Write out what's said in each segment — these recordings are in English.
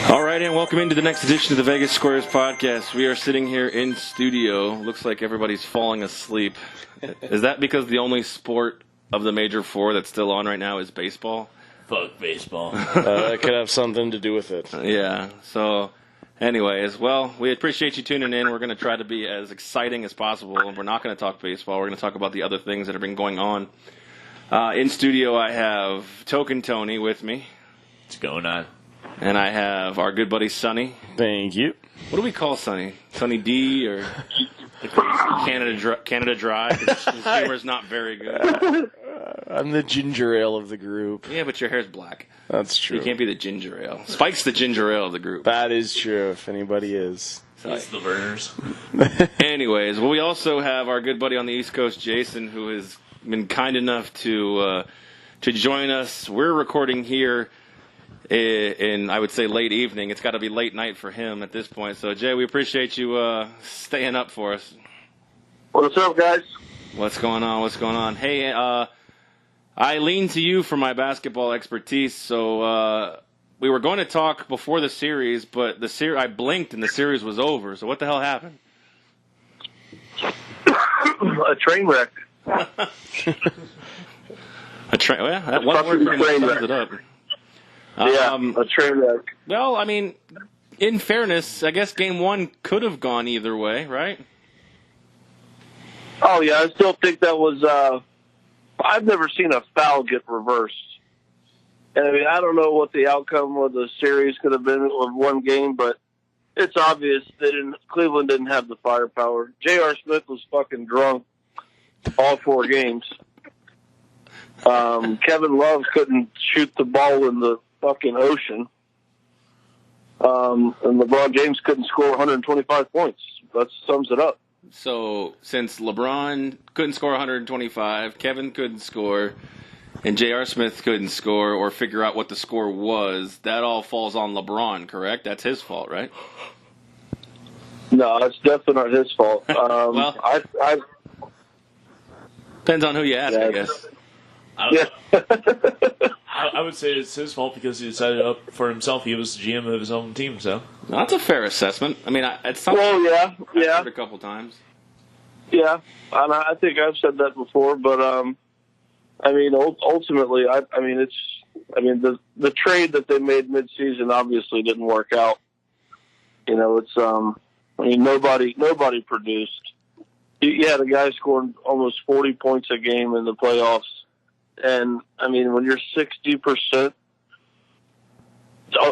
All right, and welcome into the next edition of the Vegas Squares podcast. We are sitting here in studio. Looks like everybody's falling asleep. Is that because the only sport of the major four that's still on right now is baseball? Fuck baseball. That could have something to do with it. Yeah, so anyways, well, we appreciate you tuning in. We're going to try to be as exciting as possible, and we're not going to talk baseball. We're going to talk about the other things that have been going on. In studio, I have Token Tony with me. What's going on? And I have our good buddy Sonny. Thank you. What do we call Sonny? Sonny D or Canada Dry? His humor's not very good. I'm the ginger ale of the group. Yeah, but your hair's black. That's true. You can't be the ginger ale. Spike's the ginger ale of the group. That is true, if anybody is. It's the burners. Anyways, well, we also have our good buddy on the East Coast, Jason, who has been kind enough to join us. We're recording here in, I would say, late evening. It's got to be late night for him at this point. So, Jay, we appreciate you staying up for us. What's up, guys? What's going on? What's going on? Hey, I lean to you for my basketball expertise. So we were going to talk before the series, but I blinked and the series was over. So what the hell happened? A train wreck. Yeah, that one word pretty much sums it up. Yeah, a train wreck. Well, I mean, in fairness, I guess Game 1 could have gone either way, right? Oh, yeah, I still think that was I've never seen a foul get reversed. And, I mean, I don't know what the outcome of the series could have been of one game, but it's obvious Cleveland didn't have the firepower. J.R. Smith was fucking drunk all 4 games. Kevin Love couldn't shoot the ball in the fucking ocean. And LeBron James couldn't score 125 points. That sums it up. So, since LeBron couldn't score 125, Kevin couldn't score, and J.R. Smith couldn't score or figure out what the score was, that all falls on LeBron, correct? That's his fault, right? No, it's definitely not his fault. Well, depends on who you ask, I guess. I would say it's his fault because he decided up for himself. He was the GM of his own team, so. That's a fair assessment. I mean, it's something I've heard a couple times. Yeah, and I think I've said that before, but I mean, ultimately, the trade that they made midseason obviously didn't work out. You know, it's nobody produced. You had a guy scoring almost 40 points a game in the playoffs. And, I mean, when you're 60%,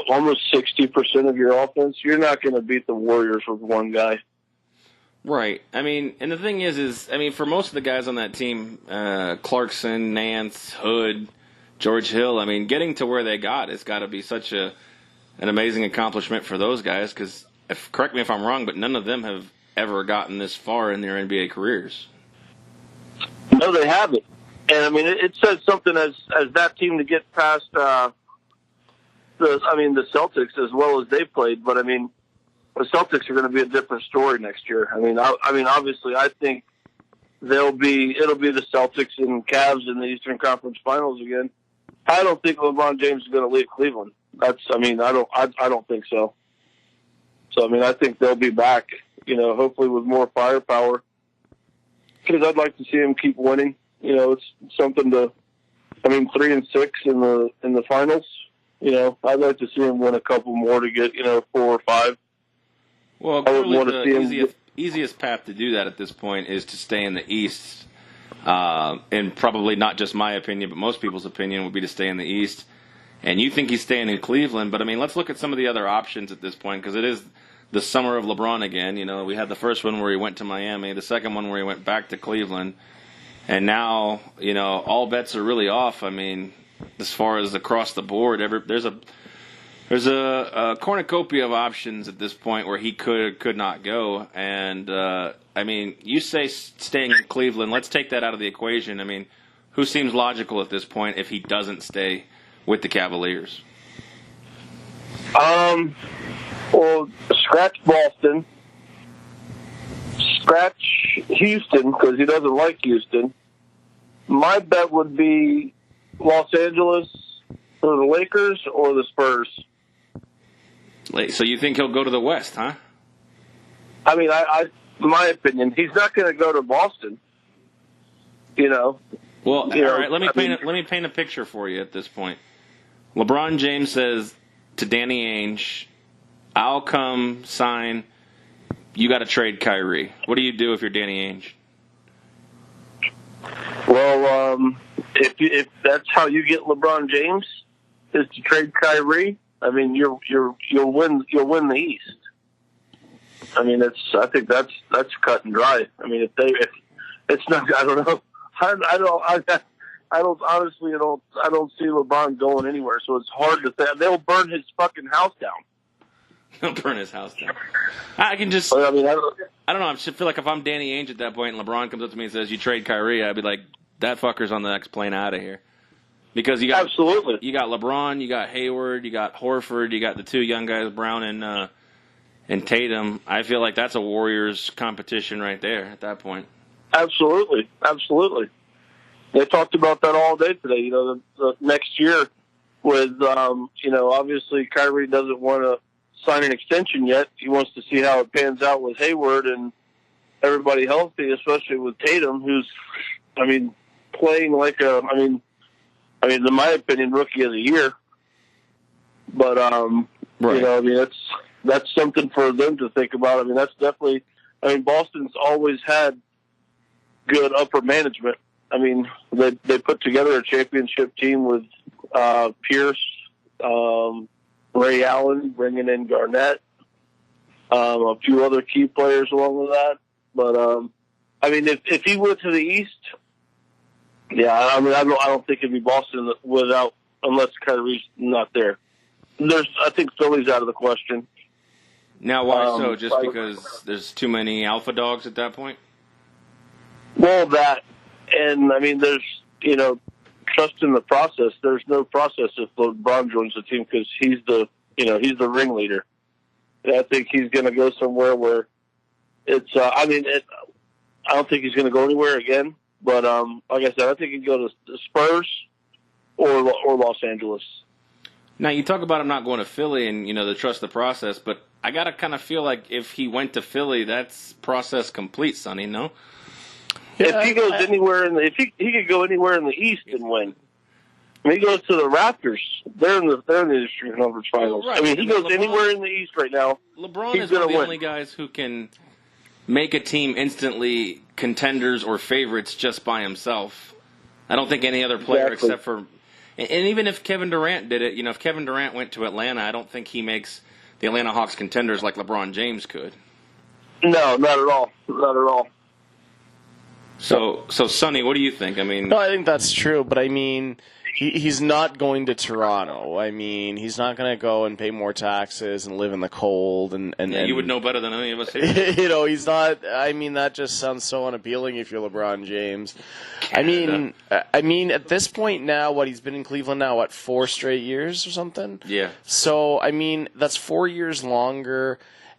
almost 60% of your offense, you're not going to beat the Warriors with one guy. Right. I mean, and the thing is, for most of the guys on that team, Clarkson, Nance, Hood, George Hill, I mean, getting to where they got has got to be such an amazing accomplishment for those guys because, correct me if I'm wrong, but none of them have ever gotten this far in their NBA careers. No, they haven't. And, I mean, it says something as that team to get past the Celtics as well as they played. But, I mean, the Celtics are going to be a different story next year. I mean, obviously, I think it'll be the Celtics and Cavs in the Eastern Conference Finals again. I don't think LeBron James is going to leave Cleveland. I don't think so. So, I mean, I think they'll be back, hopefully with more firepower. Because I'd like to see him keep winning. It's something 3-6 in the finals. I'd like to see him win a couple more to get, 4 or 5. Well, clearly the easiest path to do that at this point is to stay in the East. And probably not just my opinion, but most people's opinion would be to stay in the East. And you think he's staying in Cleveland, but, let's look at some of the other options at this point, because it is the summer of LeBron again. We had the first one where he went to Miami, the second one where he went back to Cleveland. And now, all bets are really off. As far as across the board, there's a cornucopia of options at this point where he could not go. And, you say staying in Cleveland. Let's take that out of the equation. who seems logical at this point if he doesn't stay with the Cavaliers? Well, scratch Boston. Scratch Houston because he doesn't like Houston. My bet would be Los Angeles or the Lakers or the Spurs. So you think he'll go to the West, huh? I mean, in my opinion, he's not going to go to Boston. Well, all right. Let me paint a picture for you at this point. LeBron James says to Danny Ainge, "I'll come sign. You got to trade Kyrie." What do you do if you're Danny Ainge? Well, if that's how you get LeBron James, is to trade Kyrie. I mean, you'll win the East. I mean, I think that's cut and dry. I mean, if it's not, I don't know. I don't honestly see LeBron going anywhere. So it's hard to say. They'll burn his fucking house down. He'll burn his house down. I can just. I mean, I don't know. I just feel like if I'm Danny Ainge at that point and LeBron comes up to me and says, "You trade Kyrie," I'd be like, "That fucker's on the next plane out of here." Because you got absolutely. You got LeBron, you got Hayward, you got Horford, you got the two young guys, Brown and Tatum. I feel like that's a Warriors competition right there at that point. Absolutely. They talked about that all day today. The next year with obviously Kyrie doesn't want to sign an extension yet. He wants to see how it pans out with Hayward and everybody healthy, especially with Tatum, who's, playing like in my opinion, rookie of the year. But, right. That's something for them to think about. That's definitely, Boston's always had good upper management. They put together a championship team with Pierce, Ray Allen, bringing in Garnett, a few other key players along with that. But if he went to the East, I don't think it'd be Boston unless Kyrie's not there. I think Philly's out of the question. Now, why so? Just because there's too many alpha dogs at that point? Well, that, and there's trust in the process. There's no process if LeBron joins the team because he's the ringleader. And I think he's going to go somewhere where it's. I don't think he's going to go anywhere again. But like I said, I think he'd go to the Spurs or Los Angeles. Now you talk about him not going to Philly and the trust the process, but I gotta kind of feel like if he went to Philly, that's process complete, Sonny. No. If he goes anywhere if he could go anywhere in the East and win. He goes to the Raptors. They're in the Eastern Conference Finals. Right. He goes anywhere in the East right now. LeBron is one of the only guys who can make a team instantly contenders or favorites just by himself. I don't think any other player except for, and even if Kevin Durant did it, if Kevin Durant went to Atlanta, I don't think he makes the Atlanta Hawks contenders like LeBron James could. No, not at all. Not at all. So Sonny, what do you think? No, I think that's true, but he's not going to Toronto. He's not going to go and pay more taxes and live in the cold. And you would know better than any of us here. He's not. That just sounds so unappealing if you're LeBron James. Canada. At this point now, he's been in Cleveland now, 4 straight years or something? Yeah. So, that's 4 years longer,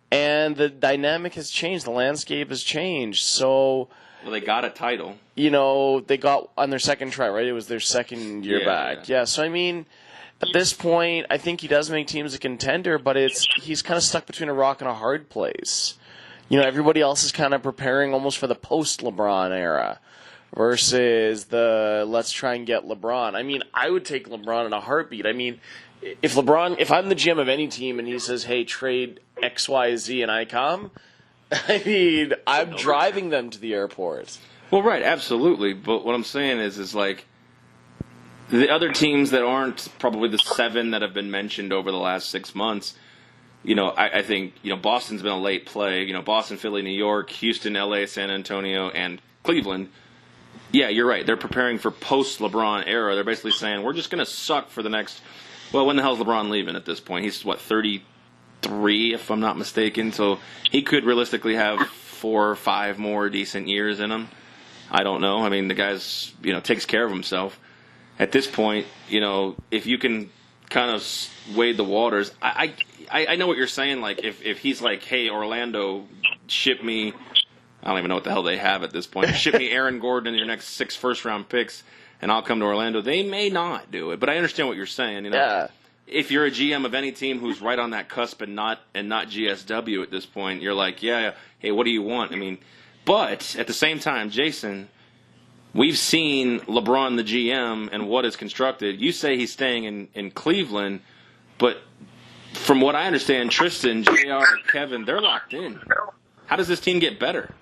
and the dynamic has changed. The landscape has changed. So... Well, they got a title. They got on their second try, right? It was their second year back. Yeah, so at this point, I think he does make teams a contender, but he's kind of stuck between a rock and a hard place. Everybody else is kind of preparing almost for the post-LeBron era versus the let's try and get LeBron. I would take LeBron in a heartbeat. If I'm the GM of any team and he says, hey, trade XYZ and I come... I'm driving them to the airport. Well, right, absolutely. But what I'm saying is like the other teams that aren't probably the 7 that have been mentioned over the last 6 months. I think Boston's been a late play. Boston, Philly, New York, Houston, LA, San Antonio, and Cleveland. Yeah, you're right. They're preparing for post-LeBron era. They're basically saying we're just going to suck for the next. Well, when the hell's LeBron leaving at this point? He's 33, if I'm not mistaken. So he could realistically have 4 or 5 more decent years in him. I don't know. I mean, the guy's, takes care of himself. At this point, if you can kind of wade the waters, I know what you're saying. Like, if he's like, hey, Orlando, ship me, I don't even know what the hell they have at this point. Ship me Aaron Gordon and your next 6 first-round picks, and I'll come to Orlando. They may not do it, but I understand what you're saying. Yeah. If you're a GM of any team who's right on that cusp and not GSW at this point, you're like, yeah, hey, what do you want? I mean, but at the same time, Jason, we've seen LeBron, the GM, and what is constructed. You say he's staying in Cleveland, but from what I understand, Tristan, JR, Kevin, they're locked in. How does this team get better?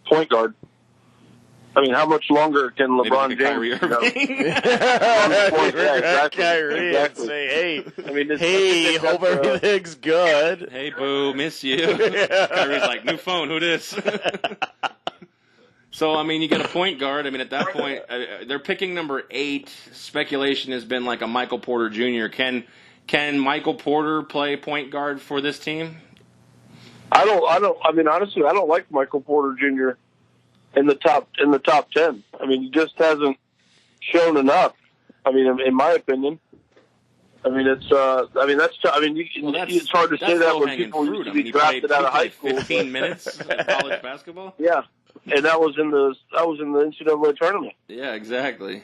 Point guard. I mean, how much longer can LeBron James? Kyrie Irving. Kyrie and say, hey, hope everything's good. Hey, boo, miss you. Kyrie's like, new phone, who dis? So, I mean, you get a point guard. I mean, at that point, they're picking number 8. Speculation has been like a Michael Porter Jr. Can Michael Porter play point guard for this team? I mean, honestly, I don't like Michael Porter Jr. in the top 10. I mean, he just hasn't shown enough. I mean, in my opinion. I mean, it's. It's hard to say that when people used to be drafted out of high school. 15 minutes in college basketball. Yeah, and that was in the NCAA tournament. Yeah, exactly.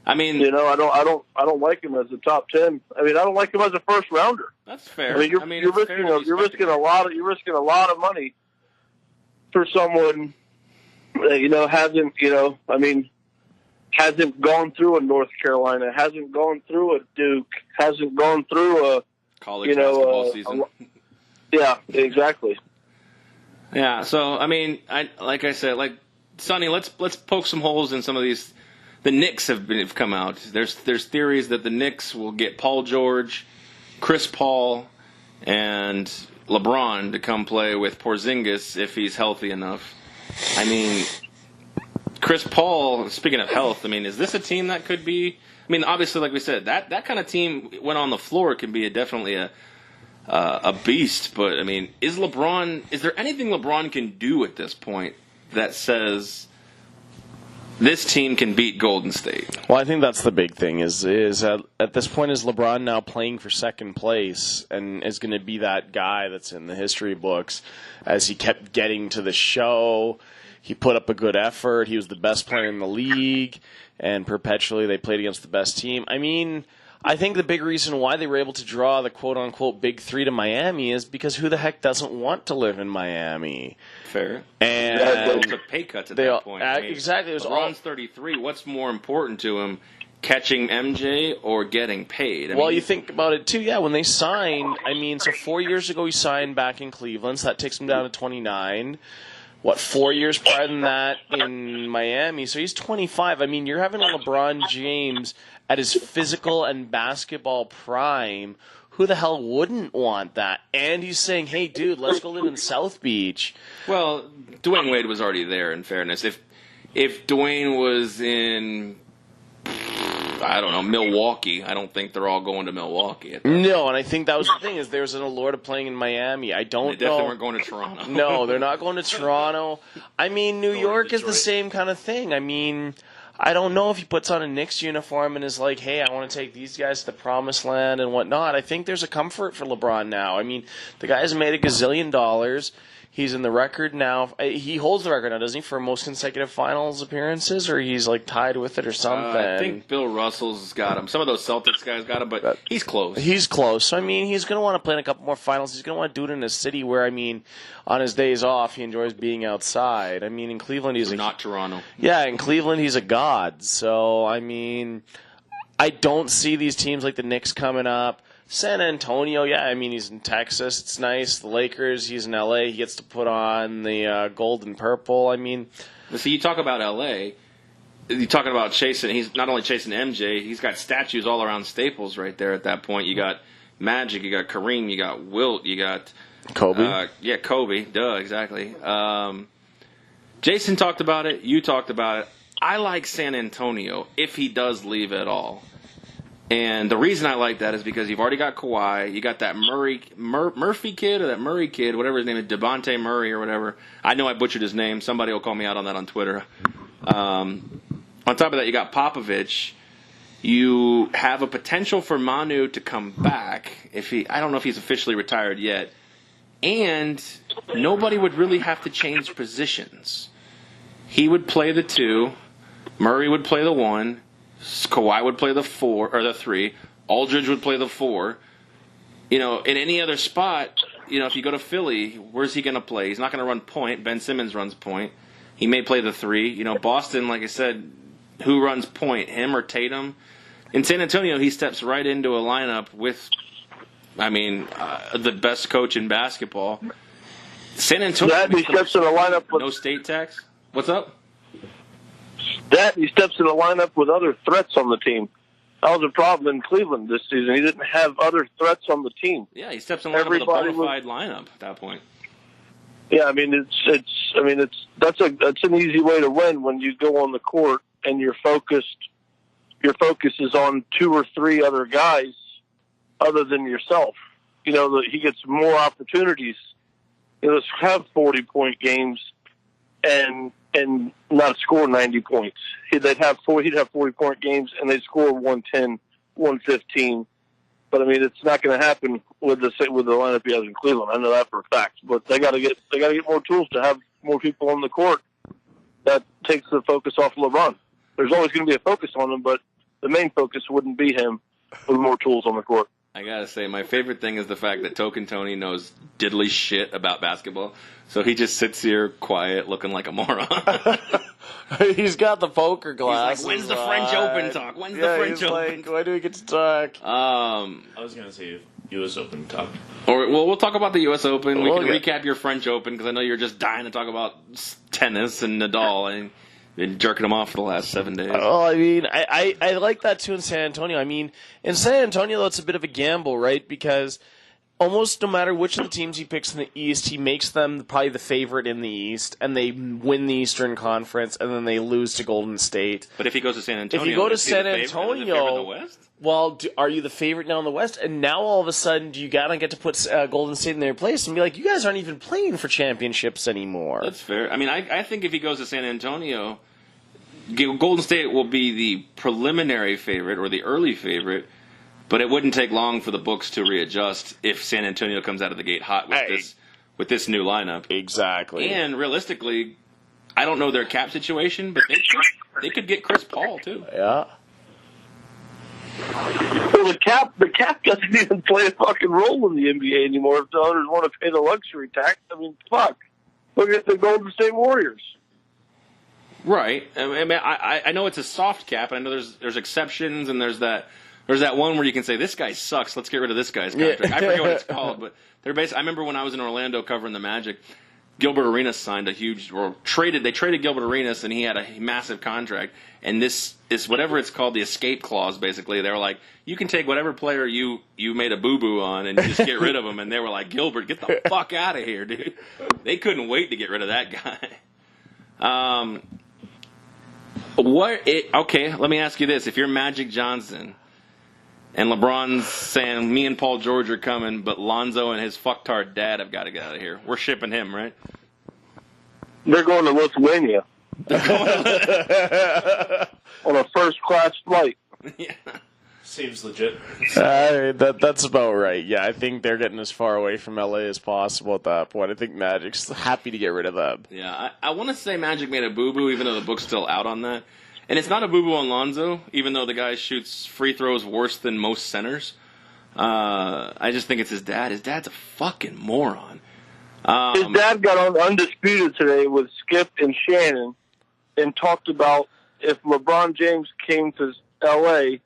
I mean, I don't like him as a top 10. I mean, I don't like him as a first rounder. That's fair. I mean, you're risking a lot of money for someone that hasn't gone through a North Carolina, hasn't gone through a Duke, hasn't gone through a college basketball season. Yeah, exactly. Yeah, so I mean, like I said, Sonny, let's poke some holes in some of these. The Knicks have come out. There's theories that the Knicks will get Paul George, Chris Paul, and LeBron to come play with Porzingis if he's healthy enough. I mean, Chris Paul, speaking of health, I mean, is this a team that could be... I mean, obviously, like we said, that kind of team, when on the floor, can be definitely a beast. But, I mean, is there anything LeBron can do at this point that says this team can beat Golden State? Well, I think that's the big thing is at this point is LeBron now playing for second place and is going to be that guy that's in the history books as he kept getting to the show. He put up a good effort. He was the best player in the league, and perpetually they played against the best team. I mean, I think the big reason why they were able to draw the quote-unquote big 3 to Miami is because who the heck doesn't want to live in Miami? Fair. And they took pay cuts at that point. Exactly. LeBron's 33. What's more important to him, catching MJ or getting paid? You think about it, too. Yeah, when they signed, so 4 years ago he signed back in Cleveland, so that takes him down to 29. 4 years prior than that in Miami? So he's 25. I mean, you're having a LeBron James at his physical and basketball prime. Who the hell wouldn't want that? And he's saying, hey, dude, let's go live in South Beach. Well, Dwayne Wade was already there, in fairness. If Dwayne was in... I don't know, Milwaukee. I don't think they're all going to Milwaukee. No, and I think that was the thing, is there's an allure to playing in Miami. I don't know. They definitely weren't going to Toronto. No, they're not going to Toronto. I mean, New York is the same kind of thing. I mean, I don't know if he puts on a Knicks uniform and is like, hey, I want to take these guys to the promised land and whatnot. I think there's a comfort for LeBron now. I mean, the guy's made $1 gazillion. He's in the record now. He holds the record now, doesn't he, for most consecutive finals appearances, or he's tied with it or something? I think Bill Russell's got him. Some of those Celtics guys got him, but he's close. He's close. So, I mean, he's going to want to play in a couple more finals. He's going to want to do it in a city where, I mean, on his days off, he enjoys being outside. I mean, in Cleveland, he's not Toronto. Yeah, in Cleveland, he's a god. So, I mean, I don't see these teams like the Knicks coming up. San Antonio, yeah, I mean, he's in Texas. It's nice. The Lakers, he's in L.A. He gets to put on the gold and purple. I mean... See, you talk about L.A., you're talking about chasing... He's not only chasing MJ, he's got statues all around Staples right there at that point. You got Magic, you got Kareem, you got Wilt, you got... Kobe. Kobe. Duh, exactly. Jason talked about it. You talked about it. I like San Antonio, if he does leave at all. And the reason I like that is because you've already got Kawhi, you got that Murphy kid or that Murray kid, whatever his name is, Devontae Murray or whatever. I know I butchered his name. Somebody will call me out on that on Twitter. On top of that, you got Popovich. You have a potential for Manu to come back. I don't know if he's officially retired yet. And nobody would really have to change positions. He would play the 2. Murray would play the 1. Kawhi would play the 4 or the 3. Aldridge would play the 4. In any other spot, if you go to Philly, where's he going to play? He's not going to run point. Ben Simmons runs point. He may play the 3. Boston, like I said, who runs point, him or Tatum? In San Antonio, he steps right into a lineup with, the best coach in basketball. San Antonio. He steps in a lineup with no state tax. What's up? He steps in a lineup with other threats on the team. That was a problem in Cleveland this season. He didn't have other threats on the team. Yeah, he steps in a lineup with a bona fide lineup at that point. Yeah, that's an easy way to win when you go on the court and your focus is on 2 or 3 other guys other than yourself. He gets more opportunities. Let's have 40-point games and not score 90 points. He'd have 40-point games and they'd score 110, 115. But it's not going to happen with the lineup he has in Cleveland. I know that for a fact. But they got to get more tools to have more people on the court. That takes the focus off LeBron. There's always going to be a focus on him, but the main focus wouldn't be him with more tools on the court. I gotta say, my favorite thing is the fact that Token Tony knows diddly shit about basketball. So he just sits here quiet, looking like a moron. He's got the poker glasses. He's like, when's the French Open talk? When's the French Open? When do we get to talk? I was gonna say U.S. Open talk. We'll talk about the U.S. Open. We can recap your French Open because I know you're just dying to talk about tennis and Nadal and been jerking them off for the last 7 days. Oh, I like that too in San Antonio. In San Antonio, though, it's a bit of a gamble, right? Because almost no matter which of the teams he picks in the East, he makes them probably the favorite in the East, and they win the Eastern Conference, and then they lose to Golden State. But if he goes to San Antonio, if you go to San Antonio, well, are you the favorite now in the West? And now all of a sudden, do you gotta get to put Golden State in their place and be like, you guys aren't even playing for championships anymore? That's fair. I think if he goes to San Antonio, Golden State will be the preliminary favorite or the early favorite, but it wouldn't take long for the books to readjust if San Antonio comes out of the gate hot with this new lineup. Exactly. And realistically, I don't know their cap situation, but they could get Chris Paul too. Yeah. Well, the cap doesn't even play a fucking role in the NBA anymore if the owners want to pay the luxury tax. Fuck. Look at the Golden State Warriors. Right. I know it's a soft cap. I know there's exceptions, and there's that one where you can say this guy sucks. Let's get rid of this guy's contract. I forget what it's called, but I remember when I was in Orlando covering the Magic, Gilbert Arenas signed they traded Gilbert Arenas, and he had a massive contract. And this is whatever it's called, the escape clause. Basically, they were like, you can take whatever player you made a boo boo on, and just get rid of him. And they were like, Gilbert, get the fuck out of here, dude. They couldn't wait to get rid of that guy. Okay, let me ask you this. If you're Magic Johnson and LeBron's saying, me and Paul George are coming, but Lonzo and his fucktard dad have got to get out of here. We're shipping him, right? They're going to Lithuania. On a first-class flight. Yeah. Seems legit. That's about right. Yeah, I think they're getting as far away from LA as possible at that point. I think Magic's happy to get rid of them. Yeah, I want to say Magic made a boo-boo, even though the book's still out on that. And it's not a boo-boo on Lonzo, even though the guy shoots free throws worse than most centers. I just think it's his dad. His dad's a fucking moron. His dad got on Undisputed today with Skip and Shannon and talked about if LeBron James came to L.A.,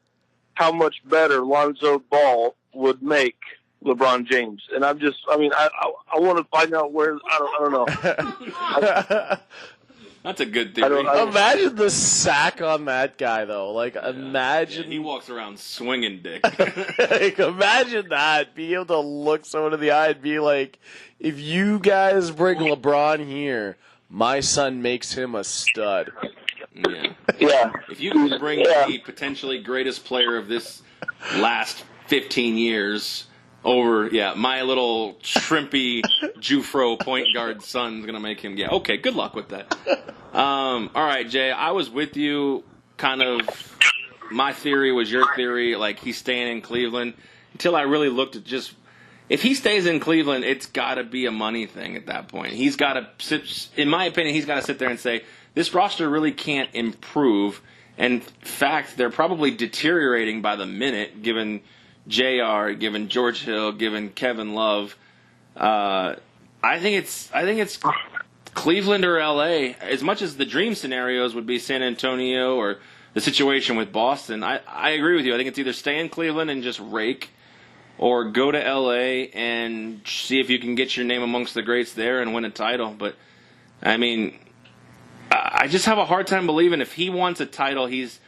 how much better Lonzo Ball would make LeBron James. And I want to find out where, I don't know. That's a good theory. Imagine the sack on that guy, though. Imagine. Yeah, he walks around swinging dick. Imagine that. Being able to look someone in the eye and be like, if you guys bring LeBron here, my son makes him a stud. Yeah. Yeah. If you can bring the potentially greatest player of this last 15 years over, my little shrimpy Jufro point guard son's going to make him, okay, good luck with that. All right, Jay, I was with you, kind of, my theory was your theory, like he's staying in Cleveland, until I really looked at just, if he stays in Cleveland, it's got to be a money thing at that point. He's got to sit, in my opinion, he's got to sit there and say, this roster really can't improve. And in fact, they're probably deteriorating by the minute, given JR, given George Hill, given Kevin Love. I think it's Cleveland or LA. As much as the dream scenarios would be San Antonio or the situation with Boston, I agree with you. I think it's either stay in Cleveland and just rake, or go to LA and see if you can get your name amongst the greats there and win a title. But, I mean, I just have a hard time believing if he wants a title, he's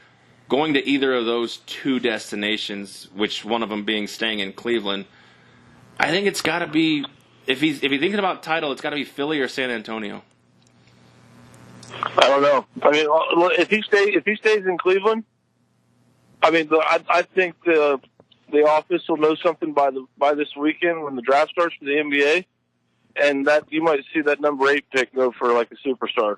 going to either of those two destinations, which one of them being staying in Cleveland. I think it's got to be, if he's thinking about title, it's got to be Philly or San Antonio. I don't know. I mean, if he stays in Cleveland, I mean, I think the office will know something by this weekend when the draft starts for the NBA, and that you might see that number 8 pick go for like a superstar.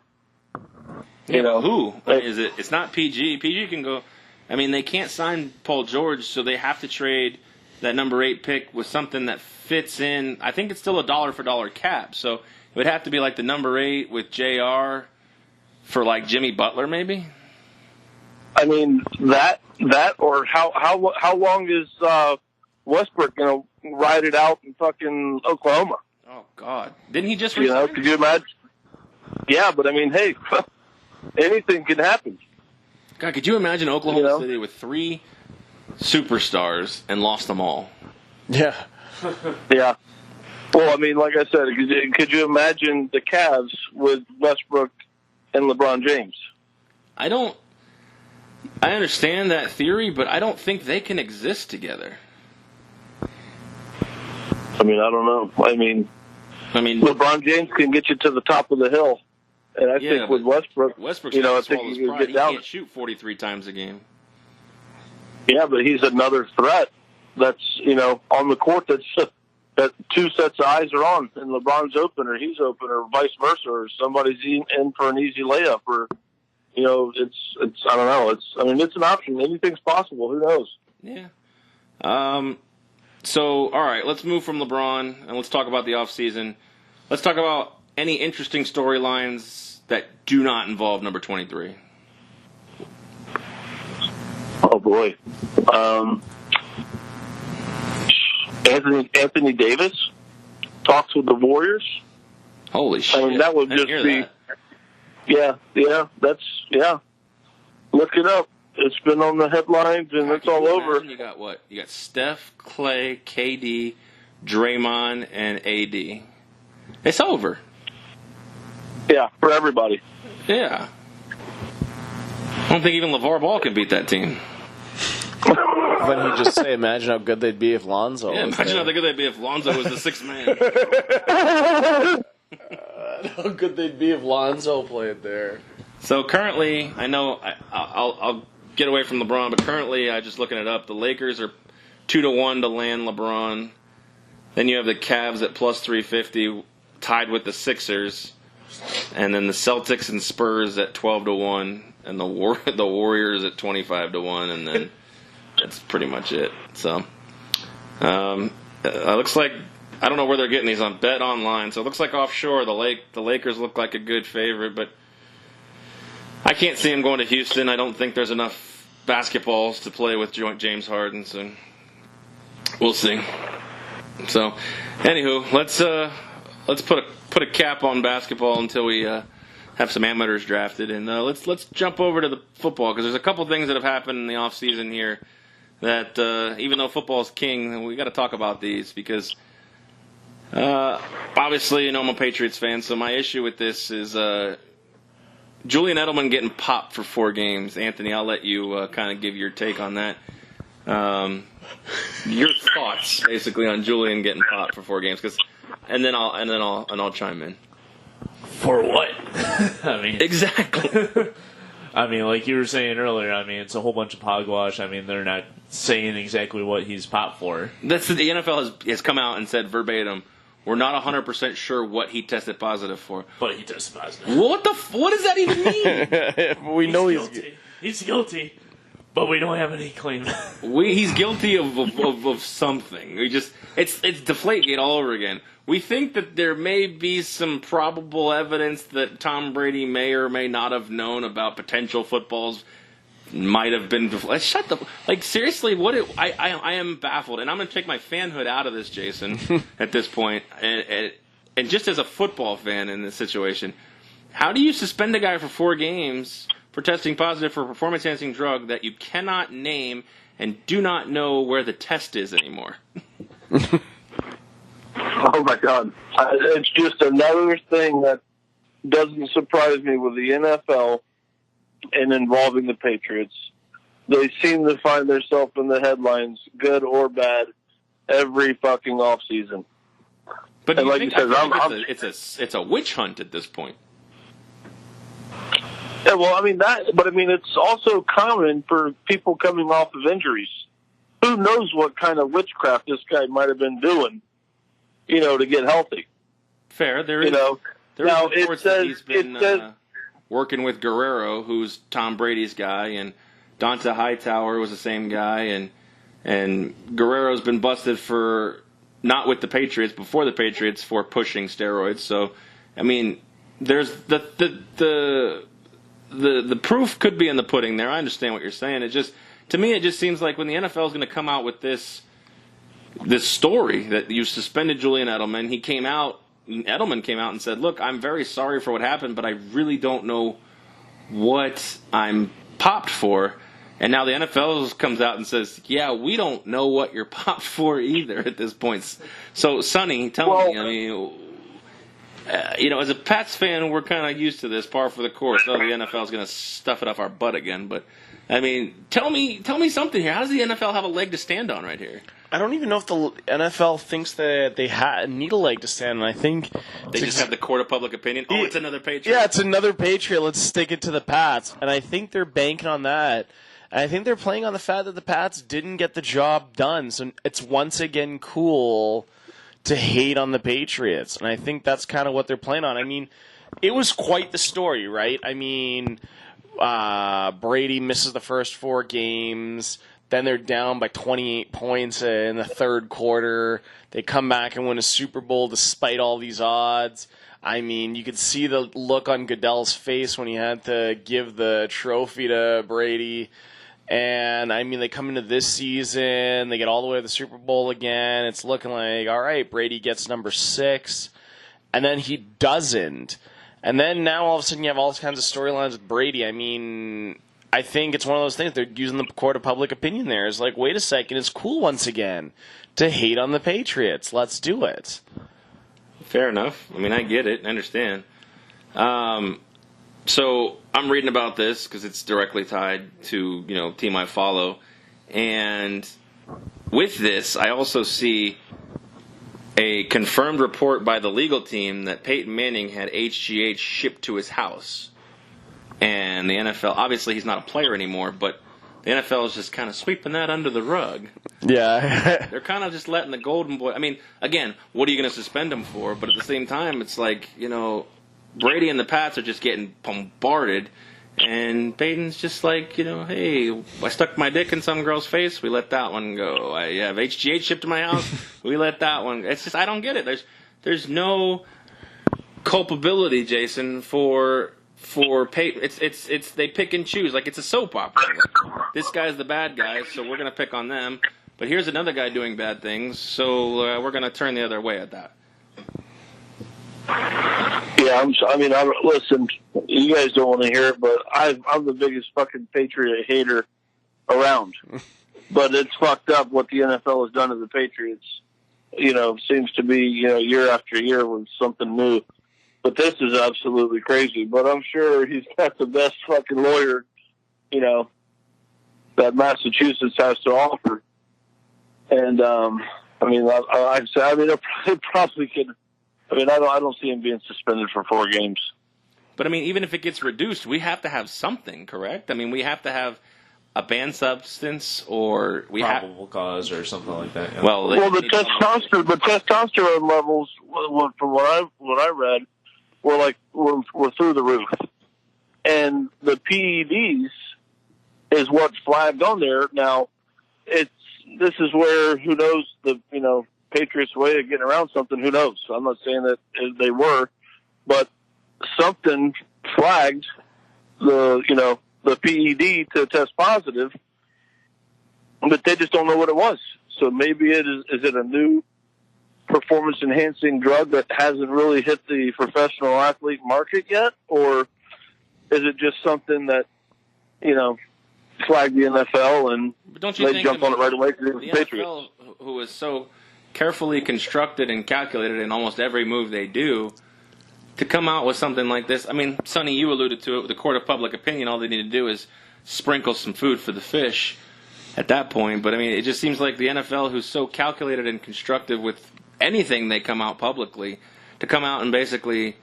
You know who is it? It's not PG. PG can go. I mean, they can't sign Paul George, so they have to trade that number 8 pick with something that fits in. I think it's still a dollar for dollar cap, so it would have to be like the number 8 with JR for like Jimmy Butler, maybe. I mean that or how long is Westbrook gonna ride it out in fucking Oklahoma? Oh God, didn't he just resign? Could you imagine? Yeah, but I mean, hey, anything can happen. God, could you imagine Oklahoma City with 3 superstars and lost them all? Yeah. Yeah. Well, I mean, like I said, could you imagine the Cavs with Westbrook and LeBron James? I understand that theory, but I don't think they can exist together. I mean, I don't know. I mean, LeBron James can get you to the top of the hill, and I think with Westbrook's I think he can get down. He can't shoot 43 times a game. Yeah, but he's another threat. That's on the court. That 2 sets of eyes are on, and LeBron's open, or he's open, or vice versa, or somebody's in for an easy layup, or it's I don't know. It's an option. Anything's possible. Who knows? Yeah. So, all right, let's move from LeBron and let's talk about the offseason. Let's talk about any interesting storylines that do not involve number 23. Oh boy. Anthony Davis talks with the Warriors. Holy shit! I mean, that would just be. That. Yeah. Look it up. It's been on the headlines, and it's all over. You got what? You got Steph, Clay, KD, Draymond, and AD. It's over. Yeah, for everybody. Yeah. I don't think even LeVar Ball can beat that team. When he just say, imagine how good they'd be if Lonzo was imagine there. how good they'd be if Lonzo was the 6th man. How good they'd be if Lonzo played there. So currently, I know I'll get away from LeBron, but currently, I just looking it up, the Lakers are 2-1 to land LeBron. Then you have the Cavs at plus 350, tied with the Sixers, and then the Celtics and Spurs at 12-1, and the Warriors at 25-1, and then that's pretty much it. So, it looks like I don't know where they're getting these on Bet Online. So it looks like offshore the Lakers look like a good favorite, but I can't see them going to Houston. I don't think there's enough basketballs to play with James Harden, so we'll see. So, anywho, let's put a cap on basketball until we have some amateurs drafted, and let's jump over to the football, because there's a couple things that have happened in the off season here that even though football's king, we got to talk about these because obviously I'm a Patriots fan, so my issue with this is Julian Edelman getting popped for 4 games. Anthony, I'll let you kind of give your take on that. Your thoughts, basically, on Julian getting popped for 4 games, and then I'll chime in. For what? I mean, exactly. I mean, like you were saying earlier, I mean, it's a whole bunch of hogwash. I mean, they're not saying exactly what he's popped for. The NFL has come out and said verbatim, we're not 100% sure what he tested positive for. But he tested positive. What does that even mean? We know he's guilty. He's guilty, but we don't have any claim. He's guilty of something. It's Deflategate all over again. We think that there may be some probable evidence that Tom Brady may or may not have known about potential footballs. Might have been. Shut the. Like, seriously, I am baffled. And I'm going to take my fanhood out of this, Jason, at this point. And just as a football fan in this situation, how do you suspend a guy for 4 games for testing positive for a performance-enhancing drug that you cannot name and do not know where the test is anymore? Oh, my God. It's just another thing that doesn't surprise me with the NFL and involving the Patriots. They seem to find themselves in the headlines, good or bad, every fucking offseason. But like you said, it's a witch hunt at this point. Yeah, well, I mean it's also common for people coming off of injuries. Who knows what kind of witchcraft this guy might have been doing, to get healthy. Fair, there is. There are reports that he's been working with Guerrero, who's Tom Brady's guy, and Donta Hightower was the same guy, and Guerrero's been busted for not with the Patriots, before the Patriots, for pushing steroids. So, I mean, there's the proof could be in the pudding there. I understand what you're saying. To me, it just seems like when the NFL is going to come out with this story that you suspended Julian Edelman, Edelman came out and said, look, I'm very sorry for what happened, but I really don't know what I'm popped for. And now the NFL comes out and says, yeah, we don't know what you're popped for either at this point. So, Sonny, tell me, as a Pats fan, we're kind of used to this, par for the course. Oh, the NFL is going to stuff it up our butt again. But, I mean, tell me something here. How does the NFL have a leg to stand on right here? I don't even know if the NFL thinks that they need a leg to stand on. I think they just have the court of public opinion. Oh, it's another Patriot. Yeah, it's another Patriot. Let's stick it to the Pats. And I think they're banking on that. And I think they're playing on the fact that the Pats didn't get the job done. So it's once again cool to hate on the Patriots. And I think that's kind of what they're playing on. I mean, it was quite the story, right? I mean, Brady misses the first 4 games. Then they're down by 28 points in the third quarter. They come back and win a Super Bowl despite all these odds. I mean, you could see the look on Goodell's face when he had to give the trophy to Brady. And, I mean, they come into this season. They get all the way to the Super Bowl again. It's looking like, all right, Brady gets number 6. And then he doesn't. And then now all of a sudden you have all kinds of storylines with Brady. I mean, I think it's one of those things. They're using the court of public opinion there. It's like, wait a second, it's cool once again to hate on the Patriots. Let's do it. Fair enough. I mean, I get it. I understand. So I'm reading about this because it's directly tied to, team I follow. And with this, I also see a confirmed report by the legal team that Peyton Manning had HGH shipped to his house. And the NFL, obviously he's not a player anymore, but the NFL is just kind of sweeping that under the rug. Yeah. They're kind of just letting the golden boy. I mean, again, what are you going to suspend him for? But at the same time, it's like, Brady and the Pats are just getting bombarded. And Peyton's just like, hey, I stuck my dick in some girl's face. We let that one go. I have HGH shipped to my house. We let that one. It's just, I don't get it. There's no culpability, Jason, for Peyton. It's they pick and choose. Like, it's a soap opera. This guy's the bad guy, so we're going to pick on them. But here's another guy doing bad things, so we're going to turn the other way at that. Yeah, listen, you guys don't want to hear it, but I'm the biggest fucking Patriot hater around. But it's fucked up what the NFL has done to the Patriots. Seems to be, year after year with something new. But this is absolutely crazy. But I'm sure he's got the best fucking lawyer, that Massachusetts has to offer. And, it probably could. I don't see him being suspended for 4 games. But, I mean, even if it gets reduced, we have to have something, correct? I mean, we have to have a banned substance or probable cause or something like that. Yeah. Well, the testosterone levels, from what I read, were through the roof, and the PEDs is what's flagged on there. Now, this is where, who knows, Patriots' way of getting around something. Who knows? I'm not saying that they were, but something flagged the PED to test positive, but they just don't know what it was. So maybe is it a new performance enhancing drug that hasn't really hit the professional athlete market yet, or is it just something that flagged the NFL and they jumped on it right away because it was the Patriots? NFL, who is so carefully constructed and calculated in almost every move they do, to come out with something like this. I mean, Sonny, you alluded to it. With the court of public opinion, all they need to do is sprinkle some food for the fish at that point. But, I mean, it just seems like the NFL, who's so calculated and constructive with anything they come out publicly, to come out and basically,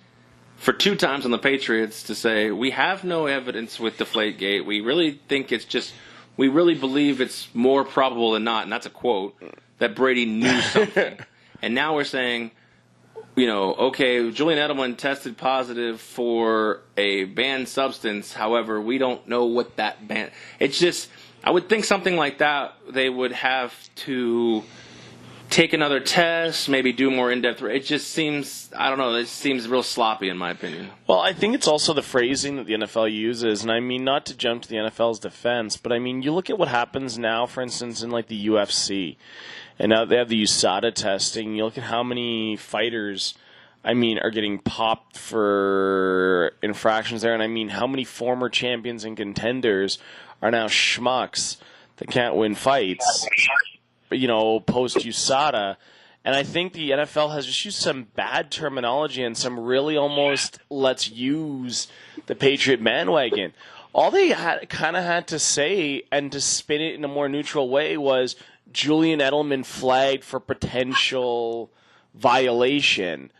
for 2 times on the Patriots, to say, we have no evidence with Deflategate. We really think we really believe it's more probable than not, and that's a quote, that Brady knew something. And now we're saying, okay, Julian Edelman tested positive for a banned substance. However, we don't know what that banned. It's just, I would think something like that, they would have to take another test, maybe do more in-depth. It just seems, I don't know, it seems real sloppy in my opinion. Well, I think it's also the phrasing that the NFL uses, and I mean, not to jump to the NFL's defense, but I mean, you look at what happens now, for instance, in like the UFC. And now they have the USADA testing. You look at how many fighters, are getting popped for infractions there. And I mean, how many former champions and contenders are now schmucks that can't win fights, post USADA. And I think the NFL has just used some bad terminology and some really almost let's use the Patriot bandwagon. All they kind of had to say and to spin it in a more neutral way was Julian Edelman flagged for potential violation,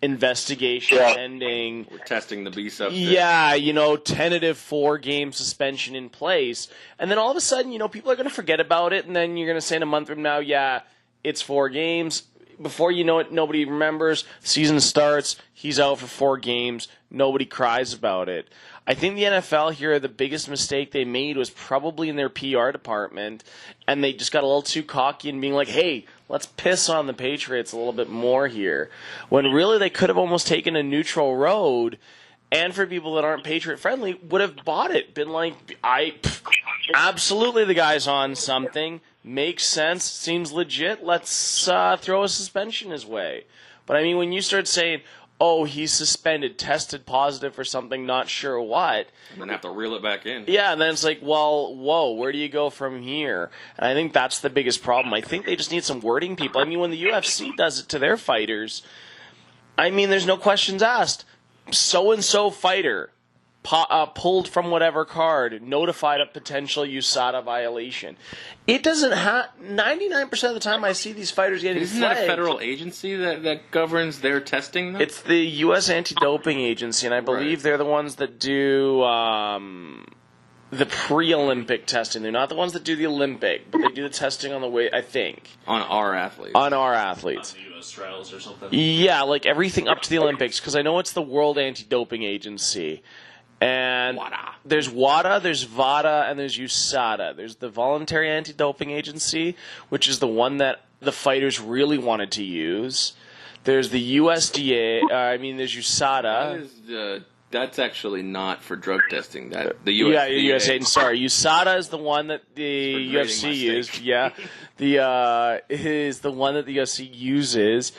investigation pending. We're testing the B substance. Yeah, tentative 4-game suspension in place. And then all of a sudden, people are going to forget about it, and then you're going to say in a month from now, yeah, it's 4 games. Before you know it, nobody remembers. Season starts, he's out for 4 games. Nobody cries about it. I think the NFL here, the biggest mistake they made was probably in their PR department, and they just got a little too cocky and being like, hey, let's piss on the Patriots a little bit more here. When really they could have almost taken a neutral road, and for people that aren't Patriot-friendly, would have bought it. Been like, absolutely the guy's on something. Makes sense. Seems legit. Let's throw a suspension his way. But I mean, when you start saying, oh, he's suspended, tested positive for something, not sure what. And then have to reel it back in. Yeah, and then it's like, well, whoa, where do you go from here? And I think that's the biggest problem. I think they just need some wording people. I mean, when the UFC does it to their fighters, there's no questions asked. So-and-so fighter pulled from whatever card, notified of potential USADA violation. It doesn't have 99% of the time I see these fighters getting Isn't flagged. that a federal agency that governs their testing, though? It's the U.S. Anti-Doping Agency, and I believe they're the ones that do the pre-Olympic testing. They're not the ones that do the Olympic, but they do the testing on the way, I think. On our athletes. On our athletes. On the U.S. trials or something? Yeah, like everything up to the Olympics, because I know it's the World Anti-Doping Agency. And there's WADA, there's VADA, and there's USADA. There's the Voluntary Anti-Doping Agency, which is the one that the fighters really wanted to use. There's the USDA, there's USADA. That's actually not for drug testing. The USDA. Sorry, USADA is the one that the UFC used. Yeah, is the one that the UFC uses,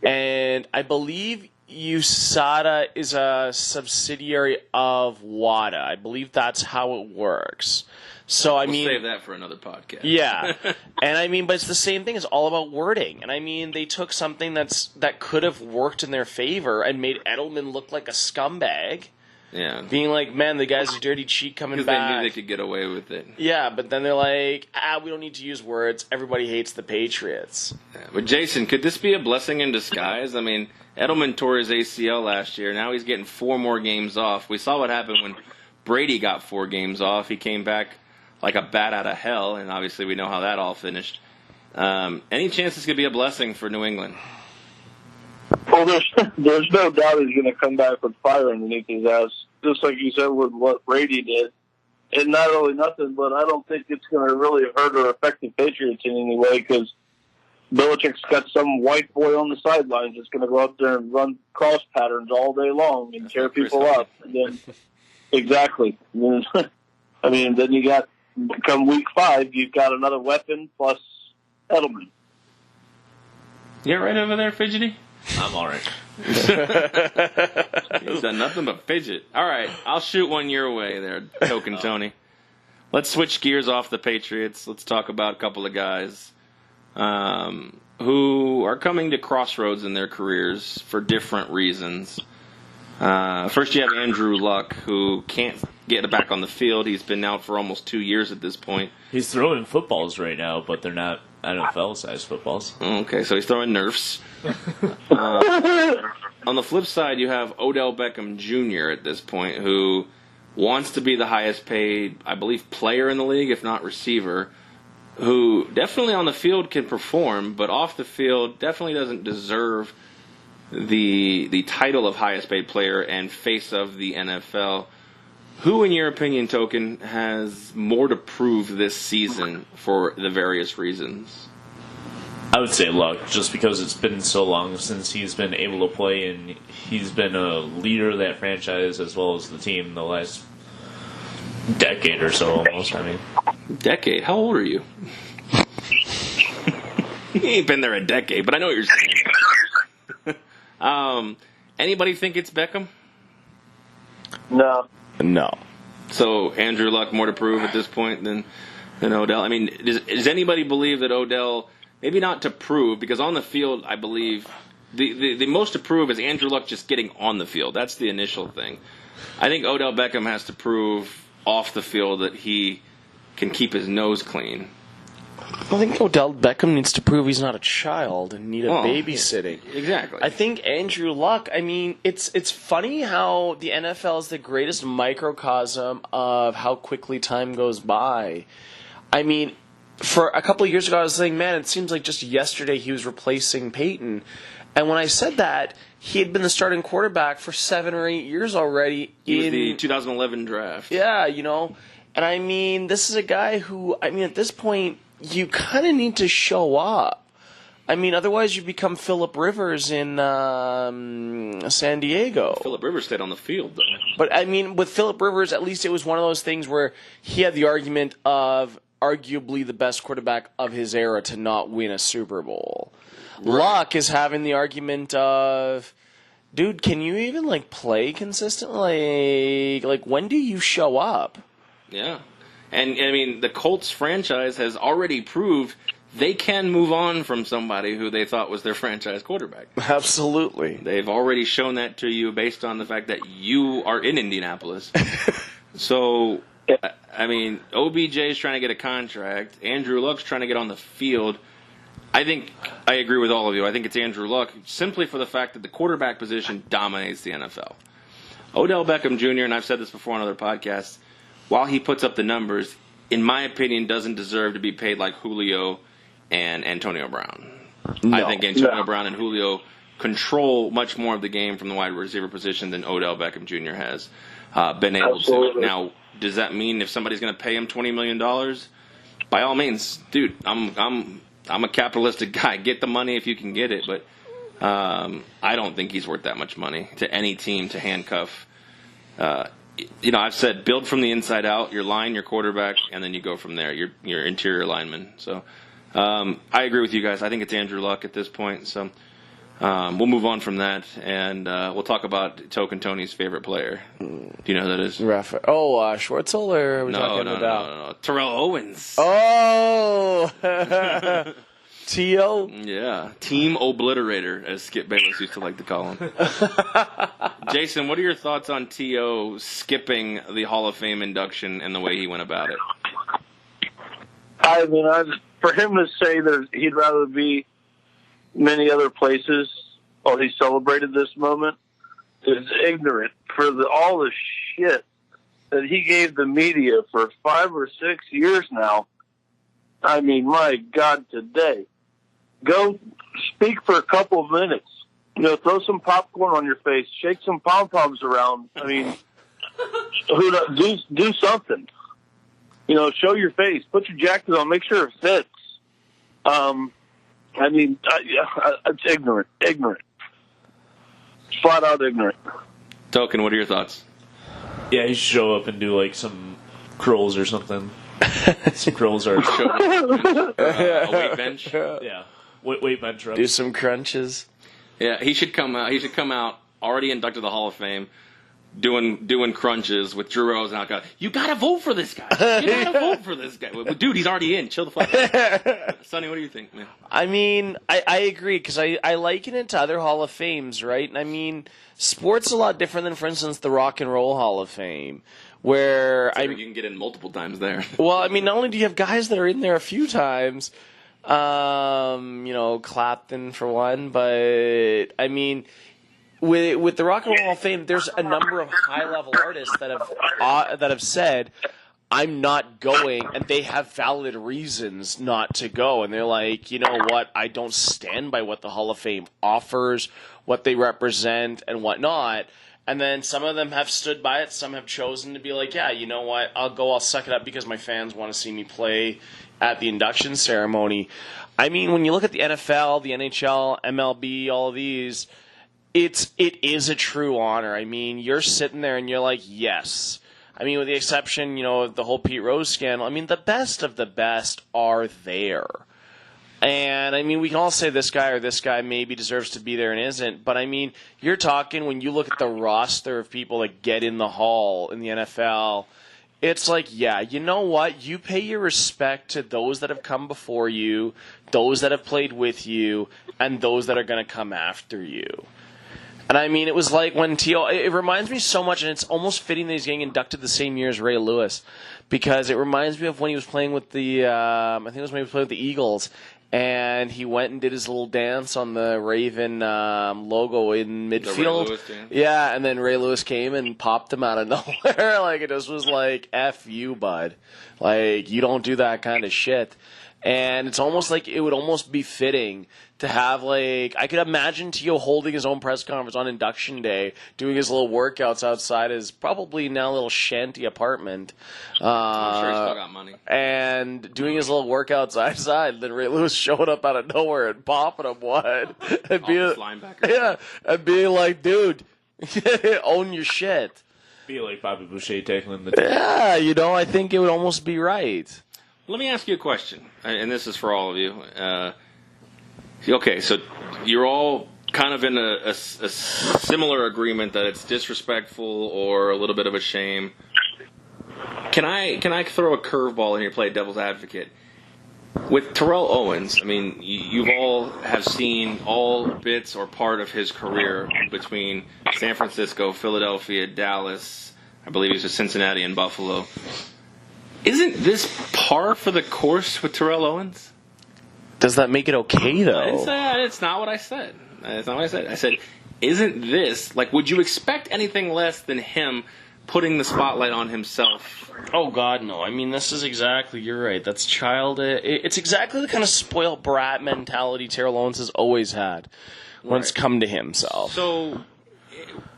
and I believe USADA is a subsidiary of WADA. I believe that's how it works. So we'll save that for another podcast. Yeah, and but it's the same thing. It's all about wording. And they took something that could have worked in their favor and made Edelman look like a scumbag, Yeah. Being like, man, the guy's a dirty cheat coming back. Because they knew they could get away with it. Yeah, but then they're like, we don't need to use words. Everybody hates the Patriots. Yeah, but Jason, could this be a blessing in disguise? I mean, Edelman tore his ACL last year. Now he's getting 4 more games off. We saw what happened when Brady got 4 games off. He came back like a bat out of hell, and obviously we know how that all finished. Any chance this could be a blessing for New England? Well, there's no doubt he's going to come back with fire underneath his ass, just like you said with what Brady did. And not only nothing, but I don't think it's going to really hurt or affect the Patriots in any way because Belichick's got some white boy on the sidelines that's going to go out there and run cross patterns all day long and tear people up. And then, exactly. I mean, then you got, come week 5, you've got another weapon plus Edelman. You all right over there, Fidgety? I'm all right. He's done nothing but fidget. All right, I'll shoot one your way there, Token Tony. Let's switch gears off the Patriots. Let's talk about a couple of guys who are coming to crossroads in their careers for different reasons. First, you have Andrew Luck, who can't get back on the field. He's been out for almost 2 years at this point. He's throwing footballs right now, but they're not NFL-sized footballs. Okay, so he's throwing Nerfs. On the flip side, you have Odell Beckham Jr. at this point, who wants to be the highest paid, I believe, player in the league, if not receiver, who definitely on the field can perform, but off the field definitely doesn't deserve the title of highest paid player and face of the NFL. Who, in your opinion, Token, has more to prove this season for the various reasons? I would say Luck, just because it's been so long since he's been able to play, and he's been a leader of that franchise as well as the team the last decade or so almost. I mean, decade? How old are you? You ain't been there a decade, but I know what you're saying. Anybody think it's Beckham? No. No. So Andrew Luck more to prove at this point than Odell. I mean, does anybody believe that Odell, maybe not to prove, because on the field, I believe the most to prove is Andrew Luck just getting on the field. That's the initial thing. I think Odell Beckham has to prove off the field that he can keep his nose clean. I think Odell Beckham needs to prove he's not a child and need a babysitting. Exactly. I think Andrew Luck, I mean, it's funny how the NFL is the greatest microcosm of how quickly time goes by. I mean, for a couple of years ago, I was saying, man, it seems like just yesterday he was replacing Peyton. And when I said that, he had been the starting quarterback for 7 or 8 years already. He was the 2011 draft. Yeah, you know. And I mean, this is a guy who, I mean, at this point, you kind of need to show up. I mean, otherwise you become Phillip Rivers in San Diego. Phillip Rivers stayed on the field, though. But, I mean, with Phillip Rivers, at least it was one of those things where he had the argument of arguably the best quarterback of his era to not win a Super Bowl. Right. Luck is having the argument of, dude, can you even, like, play consistently? Like, when do you show up? Yeah. And, I mean, the Colts franchise has already proved they can move on from somebody who they thought was their franchise quarterback. Absolutely. They've already shown that to you based on the fact that you are in Indianapolis. So, I mean, OBJ is trying to get a contract. Andrew Luck's trying to get on the field. I think I agree with all of you. I think it's Andrew Luck simply for the fact that the quarterback position dominates the NFL. Odell Beckham Jr., and I've said this before on other podcasts, while he puts up the numbers, in my opinion, doesn't deserve to be paid like Julio and Antonio Brown. No, I think Antonio Brown and Julio control much more of the game from the wide receiver position than Odell Beckham Jr. has been able to. Now, does that mean if somebody's going to pay him $20 million? By all means, dude, I'm a capitalistic guy. Get the money if you can get it, but I don't think he's worth that much money to any team to handcuff. You know, I've said build from the inside out, your line, your quarterback, and then you go from there, your interior lineman. So I agree with you guys. I think it's Andrew Luck at this point. So we'll move on from that, and we'll talk about Token Tony's favorite player. Do you know who that is? Schwartzel, or are we talking about? No. Terrell Owens. Oh! T.O.? Yeah. Team Obliterator, as Skip Bayless used to like to call him. Jason, what are your thoughts on T.O. skipping the Hall of Fame induction and the way he went about it? I mean, for him to say that he'd rather be many other places while he celebrated this moment is ignorant for all the shit that he gave the media for 5 or 6 years now. I mean, my God, today. Go speak for a couple of minutes. Throw some popcorn on your face. Shake some pom-poms around. I mean, do something. Show your face. Put your jacket on. Make sure it fits. I mean, it's ignorant. Ignorant. Flat out ignorant. Token, what are your thoughts? Yeah, you should show up and do, some curls or something. Some curls or a weight bench. Yeah, weight bench reps. Do some crunches. Yeah, he should come out. He should come out already inducted to the Hall of Fame, doing crunches with Drew Rose and Alcott. You gotta vote for this guy. You gotta vote for this guy. Dude, he's already in. Chill the fuck out. Sonny, what do you think, man? I mean, I agree, because I liken it to other Hall of Fames, right? And I mean, sport's a lot different than, for instance, the Rock and Roll Hall of Fame, where you can get in multiple times there. Well, I mean, not only do you have guys that are in there a few times, Clapton for one, but I mean, with the Rock and Roll Hall of Fame, there's a number of high-level artists that have said, I'm not going, and they have valid reasons not to go. And they're like, you know what, I don't stand by what the Hall of Fame offers, what they represent, and whatnot. And then some of them have stood by it. Some have chosen to be like, yeah, you know what, I'll suck it up because my fans want to see me play at the induction ceremony. I mean, when you look at the NFL, the NHL, MLB, all of these, it is a true honor. I mean, you're sitting there and you're like, yes. I mean, with the exception, of the whole Pete Rose scandal, I mean, the best of the best are there. And, I mean, we can all say this guy or this guy maybe deserves to be there and isn't. But, I mean, you're talking when you look at the roster of people that get in the hall in the NFL, it's like, yeah, you know what? You pay your respect to those that have come before you, those that have played with you, and those that are going to come after you. And I mean, it was like when T.O. It reminds me so much, and it's almost fitting that he's getting inducted the same year as Ray Lewis, because it reminds me of when he was playing with the, I think it was when he was playing with the Eagles, and he went and did his little dance on the Raven logo in midfield. The Ray Lewis, yeah, and then Ray Lewis came and popped him out of nowhere. Like, it just was like, F you, bud. Like, you don't do that kind of shit. And it's almost like it would almost be fitting to have, I could imagine T.O. holding his own press conference on induction day, doing his little workouts outside his probably now little shanty apartment. I'm sure he's still got money. And doing his little workouts outside. Then Ray Lewis showing up out of nowhere and popping him one. And linebacker. Yeah, and being like, dude, own your shit. Be like Bobby Boucher tackling the team. Yeah, I think it would almost be right. Let me ask you a question, and this is for all of you. Okay, so you're all kind of in a similar agreement that it's disrespectful or a little bit of a shame. Can I throw a curveball in here, play devil's advocate? With Terrell Owens, I mean, you've all have seen all bits or part of his career between San Francisco, Philadelphia, Dallas, I believe he's with Cincinnati and Buffalo. Isn't this par for the course with Terrell Owens? Does that make it okay, though? It's not what I said. That's not what I said. I said, isn't this, would you expect anything less than him putting the spotlight on himself? Oh, God, no. I mean, this is exactly, you're right. That's it's exactly the kind of spoiled brat mentality Terrell Owens has always had when it's come to himself. So,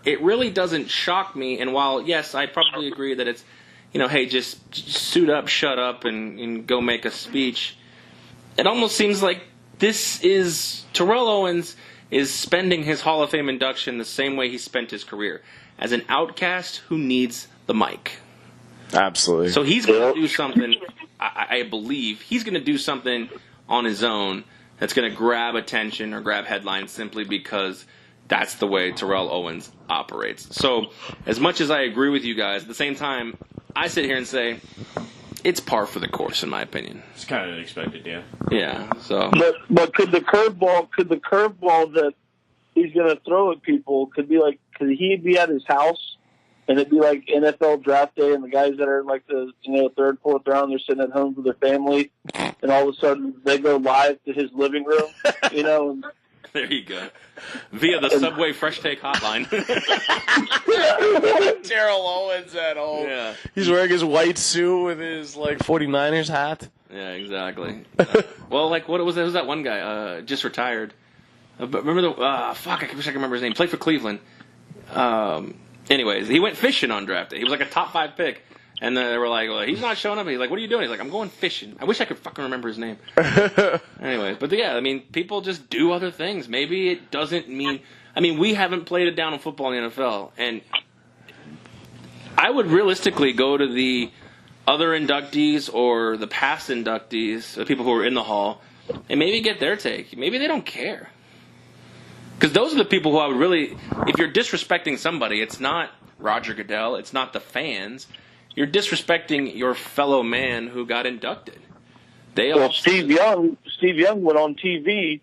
it really doesn't shock me, and while, yes, I probably agree that it's, hey, just suit up, shut up, and go make a speech. It almost seems like Terrell Owens is spending his Hall of Fame induction the same way he spent his career, as an outcast who needs the mic. Absolutely. So he's going to do something, I believe, he's going to do something on his own that's going to grab attention or grab headlines simply because that's the way Terrell Owens operates. So as much as I agree with you guys, at the same time, I sit here and say, it's par for the course, in my opinion. It's kind of expected, yeah. Yeah. So, but could the curveball that he's going to throw at people could he be at his house and it'd be like NFL draft day and the guys that are like the third, fourth round, they're sitting at home with their family, and all of a sudden they go live to his living room, And, there you go. Via the Subway Fresh Take hotline. Terrell Owens at home. Yeah. He's wearing his white suit with his 49ers hat. Yeah, exactly. Well, what was that? Who's that one guy? Just retired. But remember I wish I could remember his name. Played for Cleveland. Anyways, he went fishing on draft day. He was like a top 5 pick. And they were like, well, he's not showing up. He's like, what are you doing? He's like, I'm going fishing. I wish I could fucking remember his name. Anyways, but yeah, I mean, people just do other things. Maybe it doesn't mean... I mean, we haven't played it down in football in the NFL. And I would realistically go to the other inductees or the past inductees, the people who are in the hall, and maybe get their take. Maybe they don't care. Because those are the people who I would really... If you're disrespecting somebody, it's not Roger Goodell, it's not the fans... You're disrespecting your fellow man who got inducted. Steve Young went on TV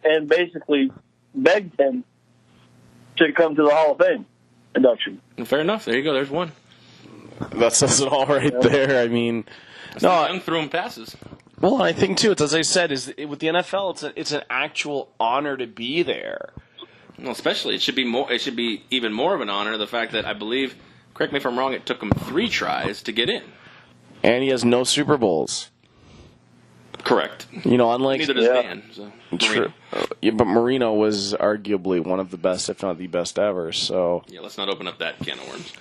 and basically begged him to come to the Hall of Fame induction. Fair enough. There you go. There's one. That says it all right there. I mean, Young threw him passes. Well, I think too. It's as I said, with the NFL, it's an actual honor to be there. Well, especially it should be more. It should be even more of an honor. The fact that I believe. Correct me if I'm wrong, it took him 3 tries to get in. And he has no Super Bowls. Correct. Unlike... Neither does Dan. So. True. But Marino was arguably one of the best, if not the best ever, so... Yeah, let's not open up that can of worms.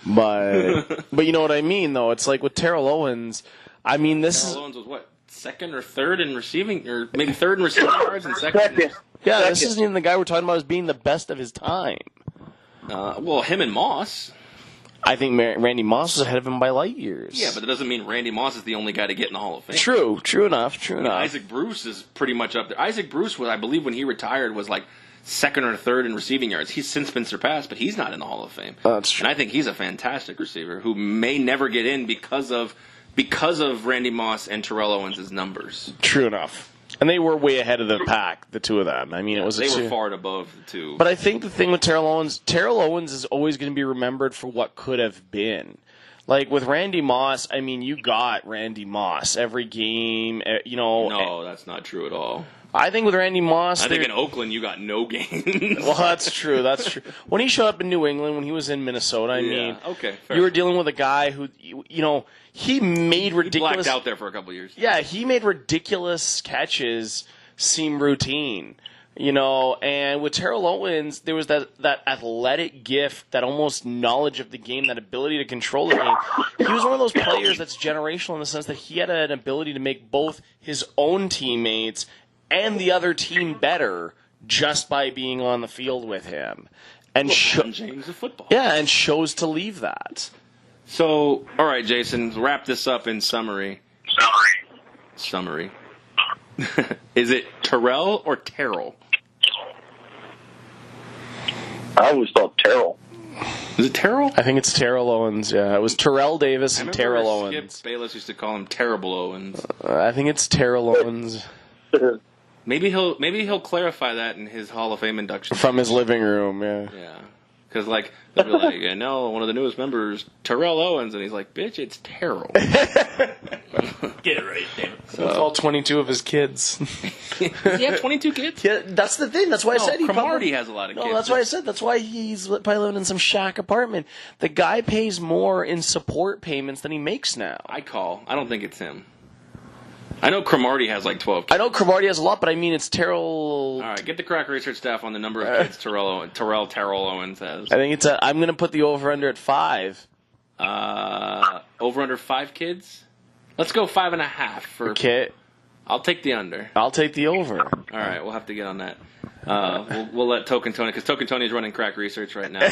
But you know what I mean, though? It's like with Terrell Owens, Terrell Owens was what? Second or third in receiving, or maybe third in receiving yards and second. Yeah, this isn't even the guy we're talking about as being the best of his time. Well, him and Moss... I think Randy Moss is ahead of him by light years. Yeah, but that doesn't mean Randy Moss is the only guy to get in the Hall of Fame. True enough. Isaac Bruce is pretty much up there. Isaac Bruce, I believe, when he retired, was like second or third in receiving yards. He's since been surpassed, but he's not in the Hall of Fame. That's true. And I think he's a fantastic receiver who may never get in because of Randy Moss and Terrell Owens' numbers. True enough. And they were way ahead of the pack, the two of them. I mean, they were far above the two. But I think the thing with Terrell Owens is always going to be remembered for what could have been. Like with Randy Moss, I mean, you got Randy Moss every game, No, that's not true at all. I think with Randy Moss... I think in Oakland you got no games. Well, that's true. When he showed up in New England, when he was in Minnesota, I mean... Okay, fair. You were dealing with a guy who, he made ridiculous... He blacked out there for a couple of years. Yeah, he made ridiculous catches seem routine. And with Terrell Owens, there was that athletic gift, that almost knowledge of the game, that ability to control the game. He was one of those players that's generational in the sense that he had an ability to make both his own teammates and the other team better just by being on the field with him. And James of football. Yeah, and chose to leave that. So, all right, Jason, wrap this up in summary. Summary. Is it Terrell or Terrell? I always thought Terrell. Is it Terrell? I think it's Terrell Owens, yeah. It was Terrell Davis and Terrell Owens. Skip Bayless used to call him Terrible Owens. I think it's Terrell Owens. Maybe he'll clarify that in his Hall of Fame induction. From his living room, yeah. Yeah. Because, they'll be like, one of the newest members, Terrell Owens. And he's like, bitch, it's Terrell. Get it right, damn it. So, all 22 of his kids. Does he have 22 kids? Yeah, that's the thing. That's why I said Cromartie has a lot of kids. No, that's why I said. That's why he's probably living in some shack apartment. The guy pays more in support payments than he makes now. I don't think it's him. I know Cromartie has 12 kids. I know Cromartie has a lot, but I mean it's Terrell... All right, get the crack research staff on the number of kids Terrell Owens has. I think I'm going to put the over-under at 5. Over-under 5 kids? Let's go 5.5 for... Okay. I'll take the under. I'll take the over. All right, we'll have to get on that. We'll let Token Tony, because Token Tony is running crack research right now.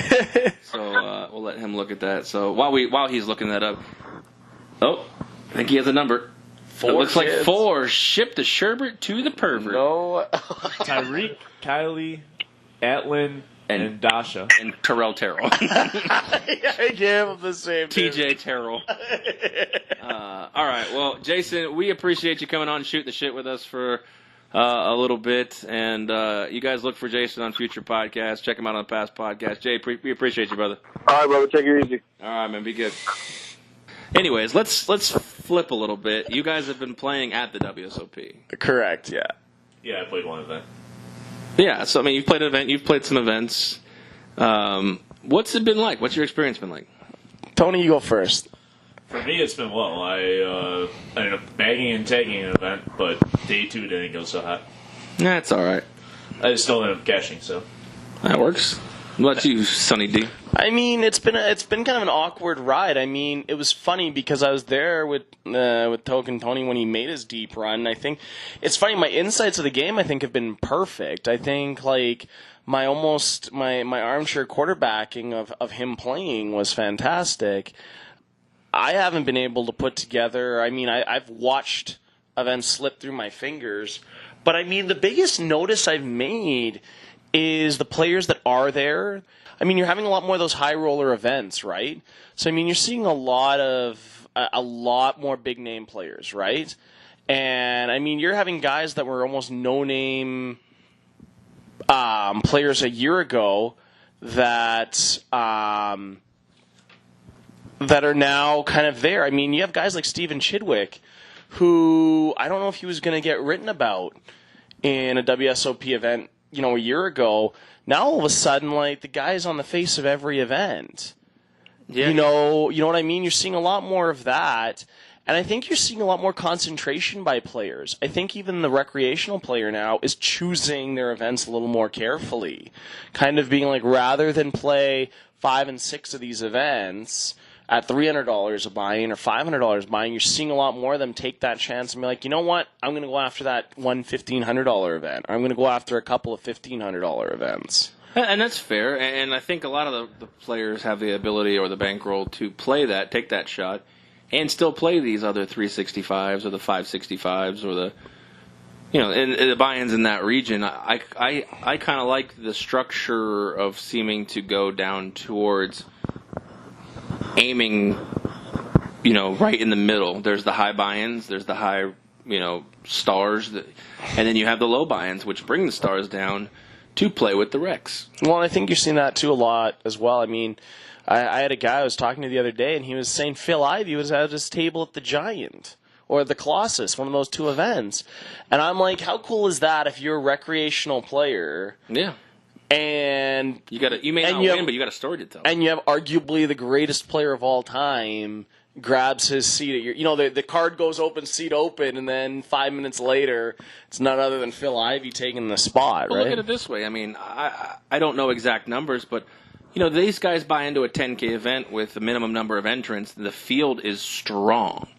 So we'll let him look at that. So while he's looking that up... Oh, I think he has a number. 4 it looks kids. like 4. Ship the sherbet to the pervert. No. Tyreek, Kylie, Atlin, and Dasha. And Terrell. I gave him the same. TJ Terrell. All right. right. Well, Jason, we appreciate you coming on and shooting the shit with us for a little bit. And you guys look for Jason on future podcasts. Check him out on past podcasts. Jay, we appreciate you, brother. All right, brother. Take it easy. All right, man. Be good. Anyways, let's flip a little bit. You guys have been playing at the WSOP. Correct, yeah. Yeah, I played one event. Yeah, so, I mean, you've played an event. You've played some events. What's it been like? What's your experience been like? Tony, you go first. For me, it's been well. I ended up bagging and tagging an event, but day 2 didn't go so hot. That's all right. I still ended up cashing, so. That works. What about you, Sonny D? I mean, it's been kind of an awkward ride. I mean, it was funny because I was there with Token Tony when he made his deep run. I think it's funny. My insights of the game, I think, have been perfect. I think like my armchair quarterbacking of him playing was fantastic. I haven't been able to put together. I mean, I've watched events slip through my fingers, but I mean, the biggest notice I've made is the players that are there. I mean, you're having a lot more of those high roller events, right? So I mean, you're seeing a lot more big name players, right? And I mean, you're having guys that were almost no name players a year ago that are now kind of there. I mean, you have guys like Steven Chidwick, who I don't know if he was going to get written about in a WSOP event, a year ago. Now all of a sudden, like, the guy's on the face of every event. Yeah. You know what I mean? You're seeing a lot more of that. And I think you're seeing a lot more concentration by players. I think even the recreational player now is choosing their events a little more carefully. Kind of being like, rather than play 5 and 6 of these events at $300 a buy-in or $500 buy-in, you're seeing a lot more of them take that chance and be like, you know what, I'm going to go after that one $1,500 event. I'm going to go after a couple of $1,500 events. And that's fair, and I think a lot of the players have the ability or the bankroll to play that, take that shot, and still play these other 365s or the 565s or the, and the buy-ins in that region. I kind of like the structure of seeming to go down towards aiming, right in the middle. There's the high buy-ins, there's the high, stars, and then you have the low buy-ins, which bring the stars down to play with the Rex. Well, I think you're seeing that too a lot as well. I mean, I had a guy I was talking to the other day, and he was saying Phil Ivey was at his table at the Giant or the Colossus, one of those two events. And I'm like, how cool is that if you're a recreational player? Yeah. And you may not win, but you got a story to tell. And you have arguably the greatest player of all time grabs his seat at your, the card goes open, seat open, and then 5 minutes later, it's none other than Phil Ivey taking the spot, well, right? Look at it this way. I mean, I don't know exact numbers, but these guys buy into a 10K event with a minimum number of entrants. The field is strong.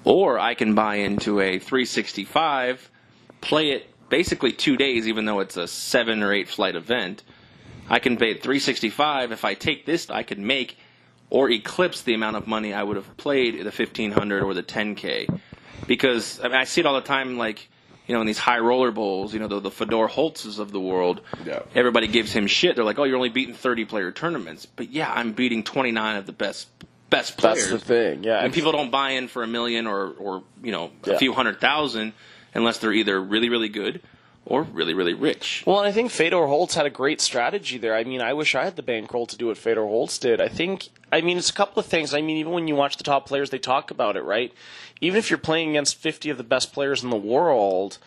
Or I can buy into a 365, play it basically 2 days, even though it's a 7 or 8 flight event. I can pay 365. If I take this, I can make or eclipse the amount of money I would have played at the 1500 or the 10K. Because I see it all the time, like, in these high roller bowls, the Fedor Holtzes of the world. Yeah. Everybody gives him shit. They're like, oh, you're only beating 30-player tournaments. But yeah, I'm beating 29 of the best players. That's the thing, yeah. And people don't buy in for $1 million or a few 100,000 unless they're either really, really good or really, really rich. Well, and I think Fedor Holtz had a great strategy there. I mean, I wish I had the bankroll to do what Fedor Holtz did. It's a couple of things. I mean, even when you watch the top players, they talk about it, right? Even if you're playing against 50 of the best players in the world,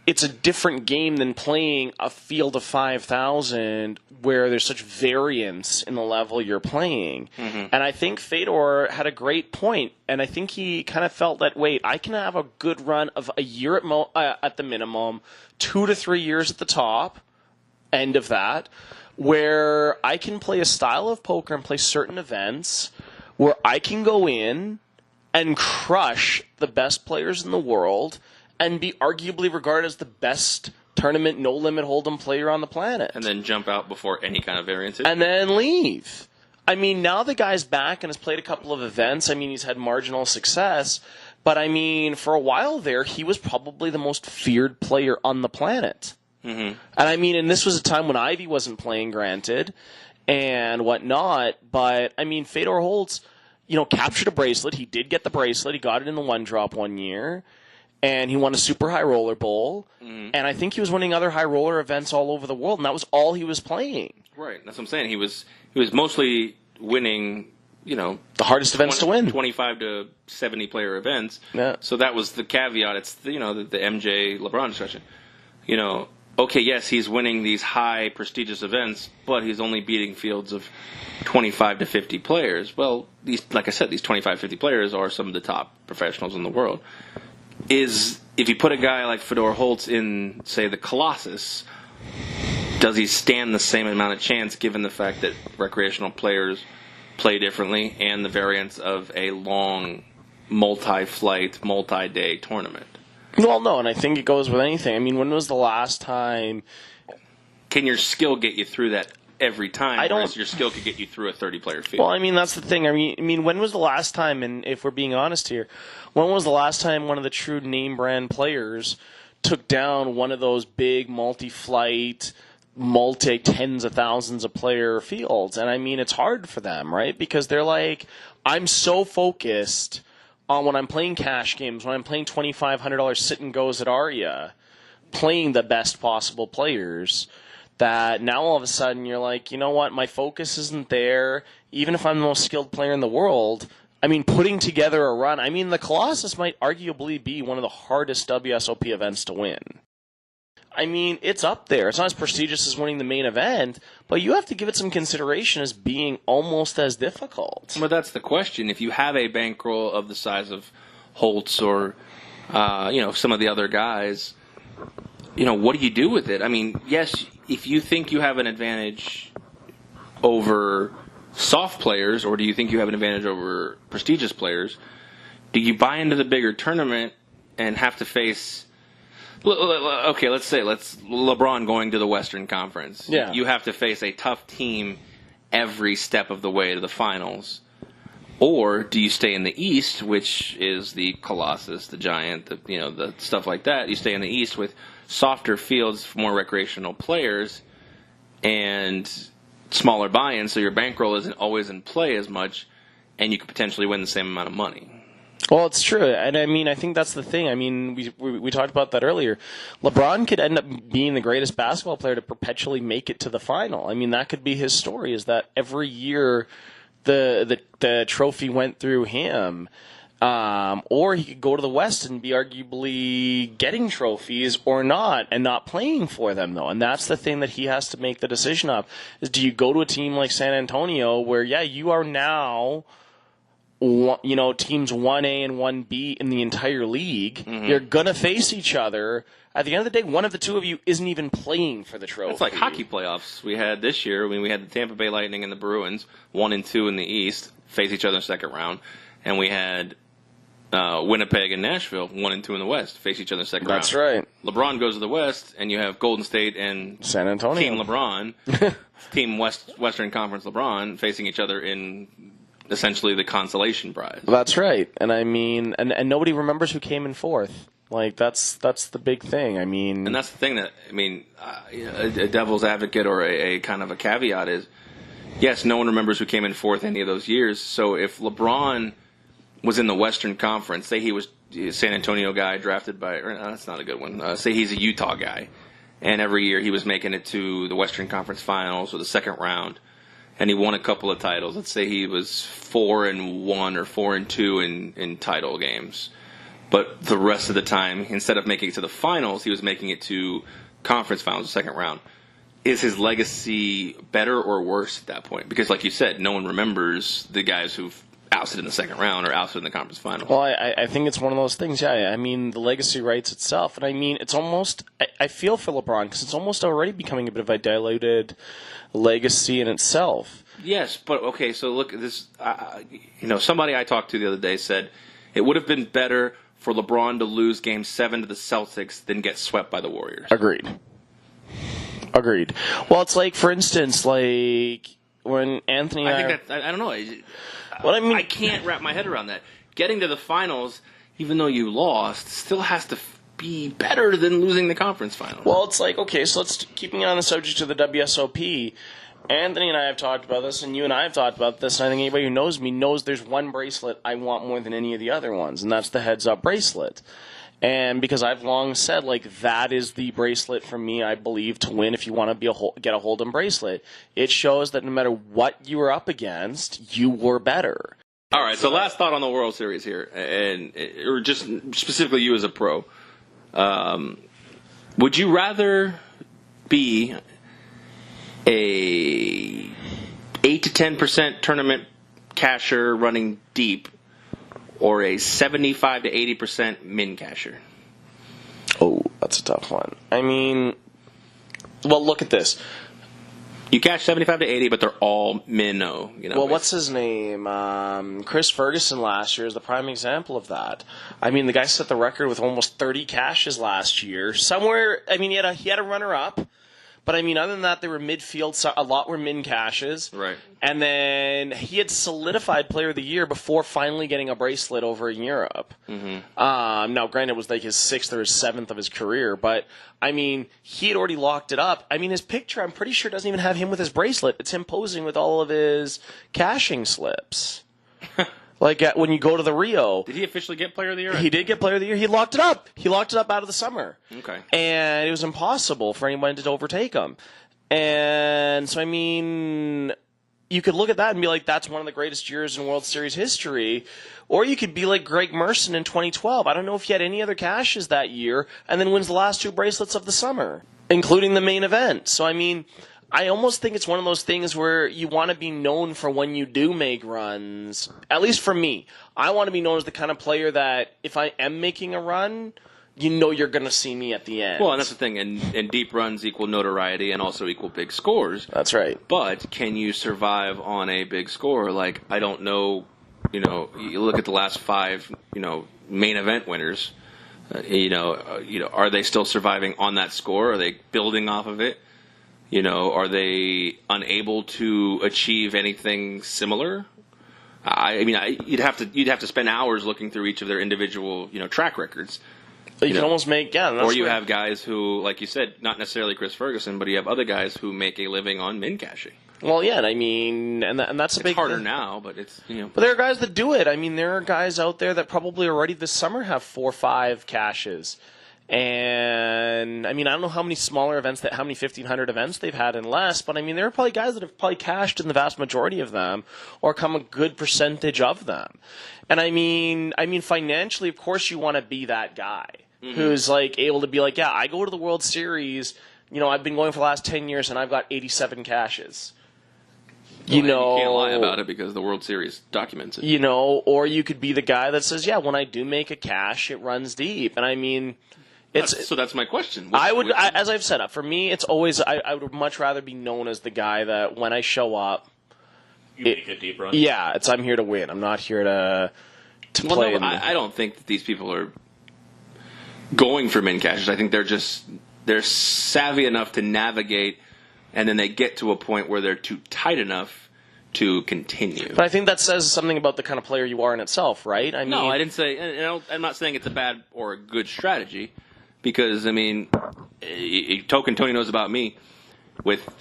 it's a different game than playing a field of 5,000 where there's such variance in the level you're playing. Mm-hmm. And I think Fedor had a great point, and I think he kind of felt that, wait, I can have a good run of a year at the minimum, 2 to 3 years at the top, end of that, where I can play a style of poker and play certain events where I can go in and crush the best players in the world and be arguably regarded as the best tournament no-limit hold'em player on the planet. And then jump out before any kind of variance. And then leave. I mean, now the guy's back and has played a couple of events. I mean, he's had marginal success. But, I mean, for a while there, he was probably the most feared player on the planet. Mm-hmm. And, I mean, and this was a time when Ivy wasn't playing, granted, and whatnot. But, I mean, Fedor Holtz, captured a bracelet. He did get the bracelet. He got it in the one drop one year. And he won a super high roller bowl. Mm-hmm. And I think he was winning other high roller events all over the world. And that was all he was playing. Right. That's what I'm saying. He was mostly winning, the hardest events to win. 25 to 70 player events. Yeah. So that was the caveat. It's, the MJ LeBron discussion. Okay, yes, he's winning these high prestigious events, but he's only beating fields of 25 to 50 players. Well, like I said, these 25, 50 players are some of the top professionals in the world. If you put a guy like Fedor Holtz in, say, the Colossus, does he stand the same amount of chance given the fact that recreational players play differently and the variance of a long, multi-flight, multi-day tournament? Well, no, and I think it goes with anything. I mean, when was the last time... Can your skill get you through that every time, whereas your skill could get you through a 30-player field? Well, I mean, that's the thing. I mean, when was the last time, and if we're being honest here, when was the last time one of the true name-brand players took down one of those big multi-flight, multi-tens of thousands of player fields? And I mean, it's hard for them, right? Because they're like, I'm so focused on when I'm playing cash games, when I'm playing $2,500 sit-and-goes at Aria, playing the best possible players, that now all of a sudden you're like, you know what, my focus isn't there. Even if I'm the most skilled player in the world, I mean, putting together a run, I mean, the Colossus might arguably be one of the hardest WSOP events to win. I mean, it's up there. It's not as prestigious as winning the main event, but you have to give it some consideration as being almost as difficult. But that's the question. If you have a bankroll of the size of Holtz or, some of the other guys, what do you do with it? I mean, yes, if you think you have an advantage over soft players, or do you think you have an advantage over prestigious players, do you buy into the bigger tournament and have to face... Okay, let's say LeBron going to the Western Conference. Yeah. You have to face a tough team every step of the way to the finals. Or do you stay in the East, which is the Colossus, the Giant, the stuff like that. You stay in the East with softer fields for more recreational players and smaller buy-ins, so your bankroll isn't always in play as much, and you could potentially win the same amount of money. Well, it's true, and I mean, I think that's the thing. I mean, we talked about that earlier. LeBron could end up being the greatest basketball player to perpetually make it to the final. I mean, that could be his story, is that every year the trophy went through him. Or he could go to the West and be arguably getting trophies or not, and not playing for them, though. And that's the thing that he has to make the decision of, is do you go to a team like San Antonio where, yeah, you are now... teams 1A and 1B in the entire league, mm-hmm. You're going to face each other. At the end of the day, one of the two of you isn't even playing for the trophy. It's like hockey playoffs we had this year. I mean, we had the Tampa Bay Lightning and the Bruins, 1 and 2 in the East, face each other in the second round. And we had Winnipeg and Nashville, 1 and 2 in the West, face each other in the second round. That's right. LeBron goes to the West, and you have Golden State and San Antonio. Team LeBron, Team Western Conference LeBron, facing each other in... essentially the consolation prize. That's right. And I mean, and nobody remembers who came in fourth. Like, that's the big thing. I mean... And that's the thing that, I mean, a devil's advocate or a kind of a caveat is, yes, no one remembers who came in fourth any of those years. So if LeBron was in the Western Conference, say he was a San Antonio guy drafted by... that's not a good one. Say he's a Utah guy, and every year he was making it to the Western Conference Finals or the second round, and he won a couple of titles. Let's say he was 4-1 or 4-2 in title games. But the rest of the time, instead of making it to the finals, he was making it to conference finals, the second round. Is his legacy better or worse at that point? Because like you said, no one remembers the guys who've ousted in the second round or ousted in the conference final. Well, I think it's one of those things, yeah. I mean, the legacy writes itself. And I mean, it's almost, I feel for LeBron because it's almost already becoming a bit of a diluted legacy in itself. Yes, but okay, so look at this. Somebody I talked to the other day said it would have been better for LeBron to lose Game 7 to the Celtics than get swept by the Warriors. Agreed. Well, it's like, for instance, like when Anthony... I don't know. Well, I mean, I can't wrap my head around that. Getting to the finals, even though you lost, still has to be better than losing the conference final. Well, it's like, okay, so let's keeping it on the subject of the WSOP. Anthony and I have talked about this, and you and I have talked about this, and I think anybody who knows me knows there's one bracelet I want more than any of the other ones, and that's the heads-up bracelet. And because I've long said, like, that is the bracelet for me, I believe, to win if you want to get a Hold'em bracelet. It shows that no matter what you were up against, you were better. All right, so last thought on the World Series here, or just specifically you as a pro. Would you rather be a 8 to 10% tournament casher running deep, or a 75 to 80% min casher? Oh, that's a tough one. I mean, well, look at this. You cash 75 to 80, but they're all minnow. Well, what's his name? Chris Ferguson last year is the prime example of that. I mean, the guy set the record with almost 30 cashes last year. Somewhere, I mean, he had a runner-up. But, I mean, other than that, they were midfield. So a lot were min cashes. Right. And then he had solidified Player of the Year before finally getting a bracelet over in Europe. Mm-hmm. Now, granted, it was like his 6th or his 7th of his career. But, I mean, he had already locked it up. I mean, his picture, I'm pretty sure, doesn't even have him with his bracelet. It's him posing with all of his cashing slips. Like when you go to the Rio. Did he officially get Player of the Year? He did get Player of the Year. He locked it up. He locked it up out of the summer. Okay. And it was impossible for anyone to overtake him. And so, I mean, you could look at that and be like, that's one of the greatest years in World Series history. Or you could be like Greg Merson in 2012. I don't know if he had any other cashes that year, and then wins the last 2 bracelets of the summer, including the main event. So, I mean, I almost think it's one of those things where you want to be known for when you do make runs. At least for me. I want to be known as the kind of player that if I am making a run, you know you're going to see me at the end. Well, and that's the thing. And deep runs equal notoriety and also equal big scores. That's right. But can you survive on a big score? Like, I don't know, you look at the last 5, main event winners. Are they still surviving on that score? Are they building off of it? Are they unable to achieve anything similar? I mean, you'd have to spend hours looking through each of their individual, track records. You can almost make, or you have guys who, like you said, not necessarily Chris Ferguson, but you have other guys who make a living on min cashing. Well, yeah, I mean, and that's a big. It's harder now, but it's But there are guys that do it. I mean, there are guys out there that probably already this summer have 4 or 5 cashes. And I mean, I don't know how many smaller events how many 1,500 events they've had and less, but I mean, there are probably guys that have probably cashed in the vast majority of them, or come a good percentage of them. And I mean, financially, of course, you want to be that guy who's like able to be like, yeah, I go to the World Series. I've been going for the last 10 years, and I've got 87 cashes. You can't lie about it because the World Series documents it. Or you could be the guy that says, yeah, when I do make a cash, it runs deep. And I mean. So that's my question. As I've said, for me, it's always I would much rather be known as the guy that when I show up, you make a deep run. Yeah, I'm here to win. I'm not here to play. No, I don't think that these people are going for min cashes. I think they're savvy enough to navigate, and then they get to a point where they're too tight enough to continue. But I think that says something about the kind of player you are in itself, right? No, I didn't say. I'm not saying it's a bad or a good strategy. Because, I mean, token Tony knows about me,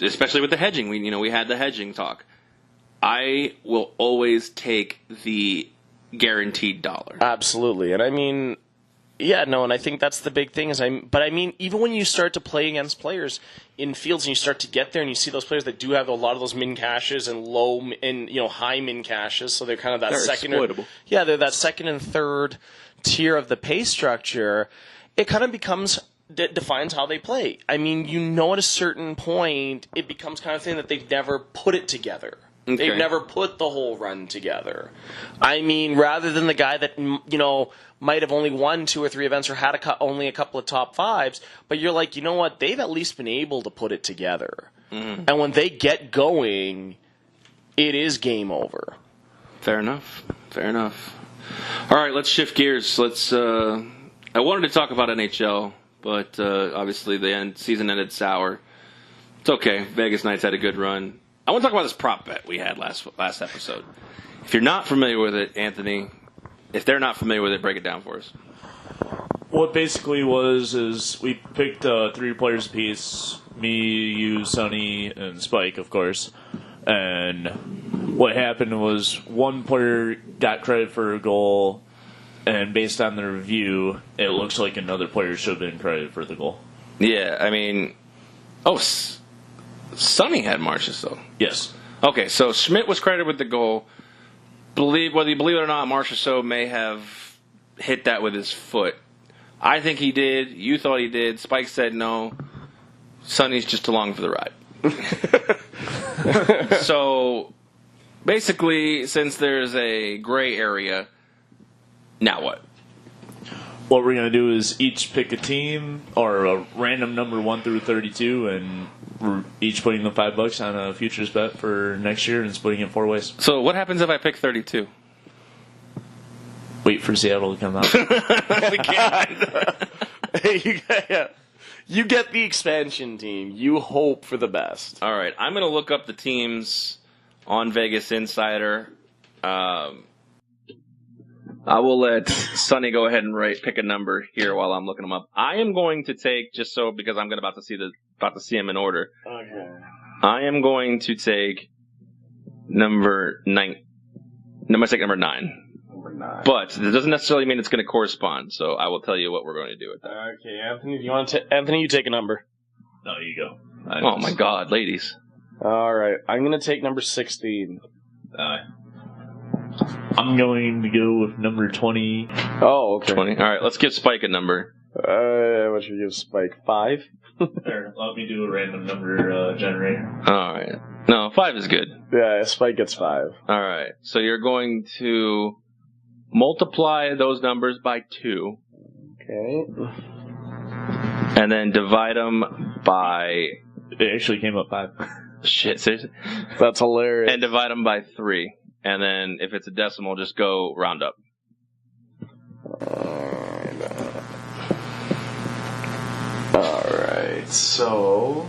especially with the hedging. We had the hedging talk. I will always take the guaranteed dollar. Absolutely. And I mean, and I think that's the big thing. But I mean, even when you start to play against players in fields and you start to get there and you see those players that do have a lot of those min cashes and high min cashes, so they're kind of that exploitable. They're that second and third tier of the pay structure. It kind of defines how they play. I mean, at a certain point, it becomes kind of thing that they've never put it together. Okay. They've never put the whole run together. I mean, rather than the guy that, might have only won 2 or 3 events or had only a couple of top 5s, but you're like, you know what, they've at least been able to put it together. Mm-hmm. And when they get going, it is game over. Fair enough. All right, let's shift gears. I wanted to talk about NHL, but obviously the season ended sour. It's okay. Vegas Knights had a good run. I want to talk about this prop bet we had last episode. If you're not familiar with it, Anthony, if they're not familiar with it, break it down for us. What basically was we picked 3 players apiece me, you, Sonny, and Spike, of course. And what happened was one player got credit for a goal, and based on the review, it looks like another player should have been credited for the goal. Yeah, I mean... Oh, Sonny had Marchessault. Yes. Okay, so Schmidt was credited with the goal. Whether you believe it or not, Marchessault may have hit that with his foot. I think he did. You thought he did. Spike said no. Sonny's just along for the ride. So, basically, since there's a gray area, now what? What we're going to do is each pick a team or a random number 1 through 32, and we're each putting the $5 on a futures bet for next year and splitting it 4 ways. So what happens if I pick 32? Wait for Seattle to come out. We can't. You get the expansion team. You hope for the best. All right, I'm going to look up the teams on Vegas Insider. I will let Sonny go ahead and pick a number here while I'm looking them up. I am going to take, just so because I'm about to see them in order. Okay. I am going to take number 9. I'm going to take number 9. Number 9. But it doesn't necessarily mean it's going to correspond. So I will tell you what we're going to do with that. Okay, Anthony, Anthony, you take a number. No, you go. Oh my God, ladies! All right, I'm going to take number 16. I'm going to go with number 20. Oh, okay. 20. All right, let's give Spike a number. What should we give Spike? 5? There, let me do a random number generator. All right. No, 5 is good. Yeah, Spike gets 5. All right. So you're going to multiply those numbers by 2. Okay. And then divide them by... It actually came up 5. Shit, seriously? That's hilarious. And divide them by 3. And then if it's a decimal, just go round up. Alright, so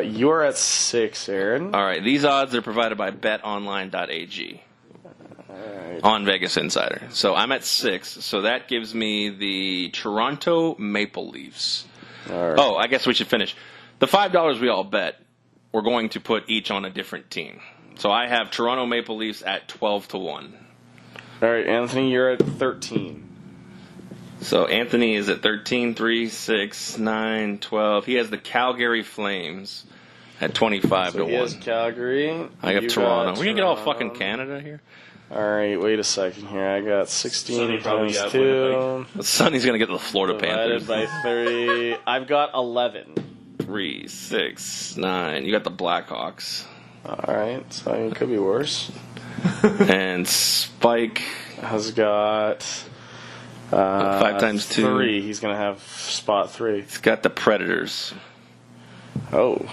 you're at 6, Aaron. All right, these odds are provided by betonline.ag on Vegas Insider. So I'm at 6, so that gives me the Toronto Maple Leafs. All right. Oh, I guess we should finish. The $5 we all bet, we're going to put each on a different team. So I have Toronto Maple Leafs at 12-1. All right, Anthony, you're at 13. So Anthony is at 13, 3, 6, 9, 12. He has the Calgary Flames at 25-1. So he has Calgary. I got Toronto. We're going to get all fucking Canada here? All right, wait a second here. I got 16 Sonny times 2. Sonny's going to get the Florida Panthers. Divided by 3. I've got 11. 3, 6, 9. You got the Blackhawks. All right, so I mean, it could be worse. And Spike has got 5 times 2. 3. He's going to have spot 3. He's got the Predators. Oh.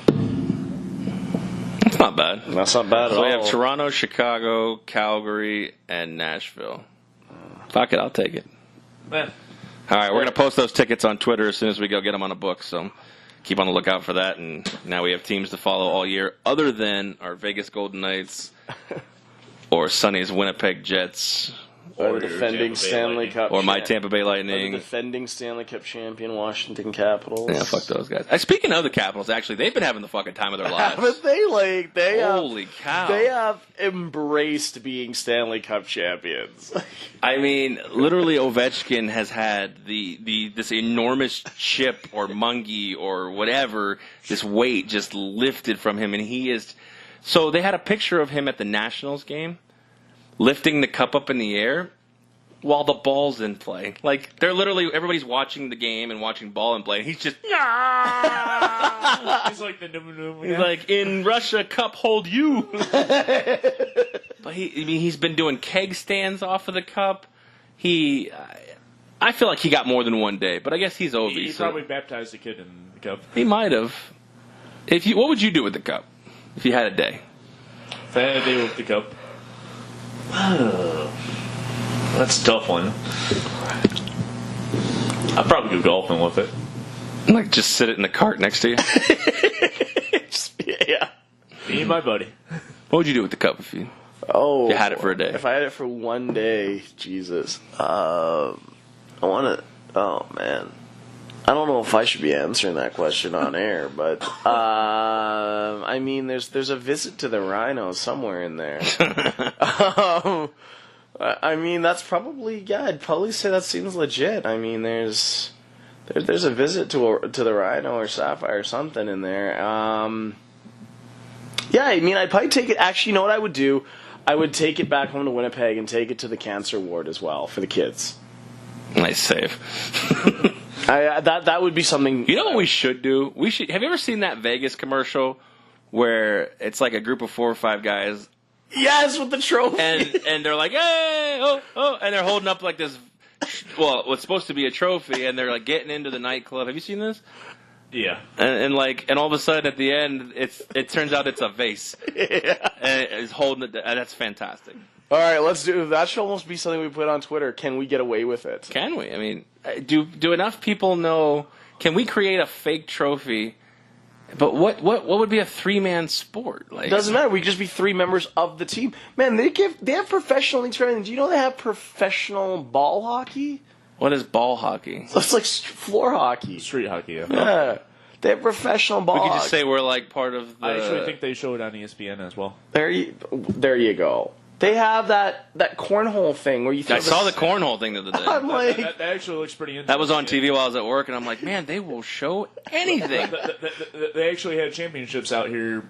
That's not bad. That's not bad at all. So we have Toronto, Chicago, Calgary, and Nashville. Fuck it, I'll take it. Man. All right, we're going to post those tickets on Twitter as soon as we go get them on a book, so keep on the lookout for that. And now we have teams to follow all year other than our Vegas Golden Knights or Sonny's Winnipeg Jets. Or the defending Stanley Cup. Or my Tampa Bay Or Lightning. the defending Stanley Cup champion Washington Capitals. Yeah, fuck those guys. Speaking of the Capitals, actually, they've been having the fucking time of their lives. Haven't they? Holy cow. They have embraced being Stanley Cup champions. I mean, literally Ovechkin has had this enormous chip or monkey or whatever, this weight just lifted from him, and he is... So they had a picture of him at the Nationals game, lifting the cup up in the air while the ball's in play. Like, they're literally, everybody's watching the game and watching ball in play, and he's just... He's like the number. He's like, in Russia, cup hold you. But he's been doing keg stands off of the cup. I feel like he got more than one day, but I guess he's over. He probably baptized a kid in the cup. He might have. What would you do with the cup if you had a day? If I had a day with the cup, that's a tough one. I'd probably go golfing with it. Like, just sit it in the cart next to you. Yeah. Me and my buddy. What would you do with the cup if you had it for a day? If I had it for one day, Jesus. I want to... Oh, man. I don't know if I should be answering that question on air, but I mean, there's a visit to the Rhino somewhere in there. I mean, that's probably I'd probably say that seems legit. I mean, there's a visit to the Rhino or Sapphire or something in there. Yeah, I mean, I'd probably take it. Actually, you know what I would do? I would take it back home to Winnipeg and take it to the cancer ward as well for the kids. Nice save. That would be something. You know what we should do? We should. Have you ever seen that Vegas commercial where it's like a group of 4 or 5 guys? Yes, with the trophy. And they're like, hey, oh, and they're holding up like this. Well, what's supposed to be a trophy, and they're like getting into the nightclub. Have you seen this? Yeah. And all of a sudden at the end, it turns out it's a vase. Yeah. And it's holding it. That's fantastic. All right, let's do. That should almost be something we put on Twitter. Can we get away with it? Can we? I mean, do enough people know? Can we create a fake trophy? But what would be a 3-man sport? Like, doesn't matter. We just be 3 members of the team. Man, they have professional leagues for everything. Do you know they have professional ball hockey? What is ball hockey? So it's like floor hockey, Street hockey. Yeah. They have professional ball. We could hockey. just say we're like part of the. I actually think they show it on ESPN as well. There you go. They have that cornhole thing where you. I saw the cornhole thing the other day. I'm like, that actually looks pretty interesting. That was on TV while I was at work, and I'm like, man, they will show anything. They actually had championships out here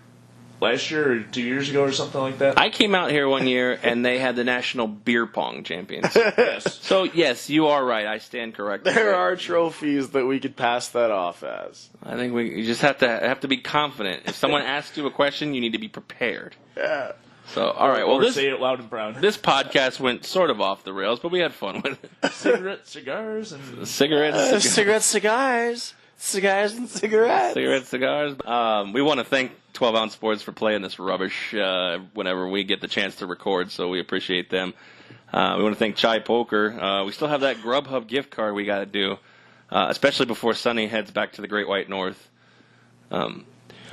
last year or 2 years ago or something like that. I came out here one year, and they had the national beer pong champions. Yes. So, yes, you are right. I stand corrected. there are trophies that we could pass that off as. I think you just have to be confident. If someone asks you a question, you need to be prepared. Yeah. So, all right. Well, say it loud and proud. This podcast went sort of off the rails, but we had fun with it. Cigars, and Cigarettes, cigars, and cigarettes. Cigars. We want to thank 12 Ounce Sports for playing this rubbish whenever we get the chance to record, so we appreciate them. We want to thank Chai Poker. We still have that Grubhub gift card we got to do, especially before Sonny heads back to the Great White North.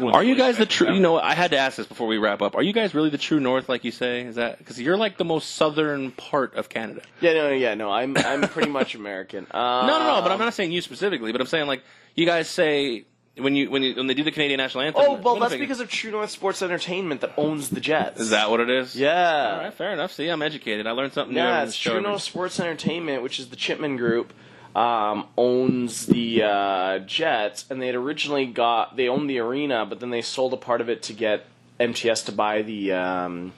Are you guys the true? You know, I had to ask this before we wrap up. Are you guys really the true North, like you say? Is that because you're like the most southern part of Canada? No. I'm pretty much American. No. But I'm not saying you specifically. But I'm saying like you guys say when they do the Canadian national anthem. Oh, well, that's because of True North Sports Entertainment that owns the Jets. Is that what it is? Yeah. All right, fair enough. See, I'm educated. I learned something new. Yeah, it's True North Sports Entertainment, which is the Chipman Group. Owns the Jets, and they owned the arena, but then they sold a part of it to get MTS to buy the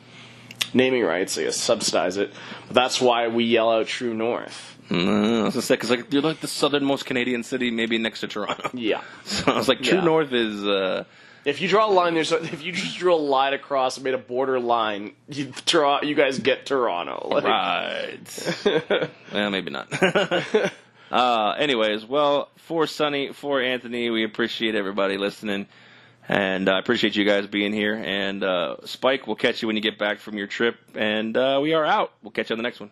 naming rights, I guess, subsidize it. But that's why we yell out True North. I was going to say, because you're like the southernmost Canadian city, maybe next to Toronto. Yeah. So I was like, True North is... If you draw a line, if you just drew a line across and made a border line, you guys get Toronto. Like. Right. Well, maybe not. Anyways, well, for Sonny, for Anthony, we appreciate everybody listening, and I appreciate you guys being here. And Spike, we'll catch you when you get back from your trip, and we are out. We'll catch you on the next one.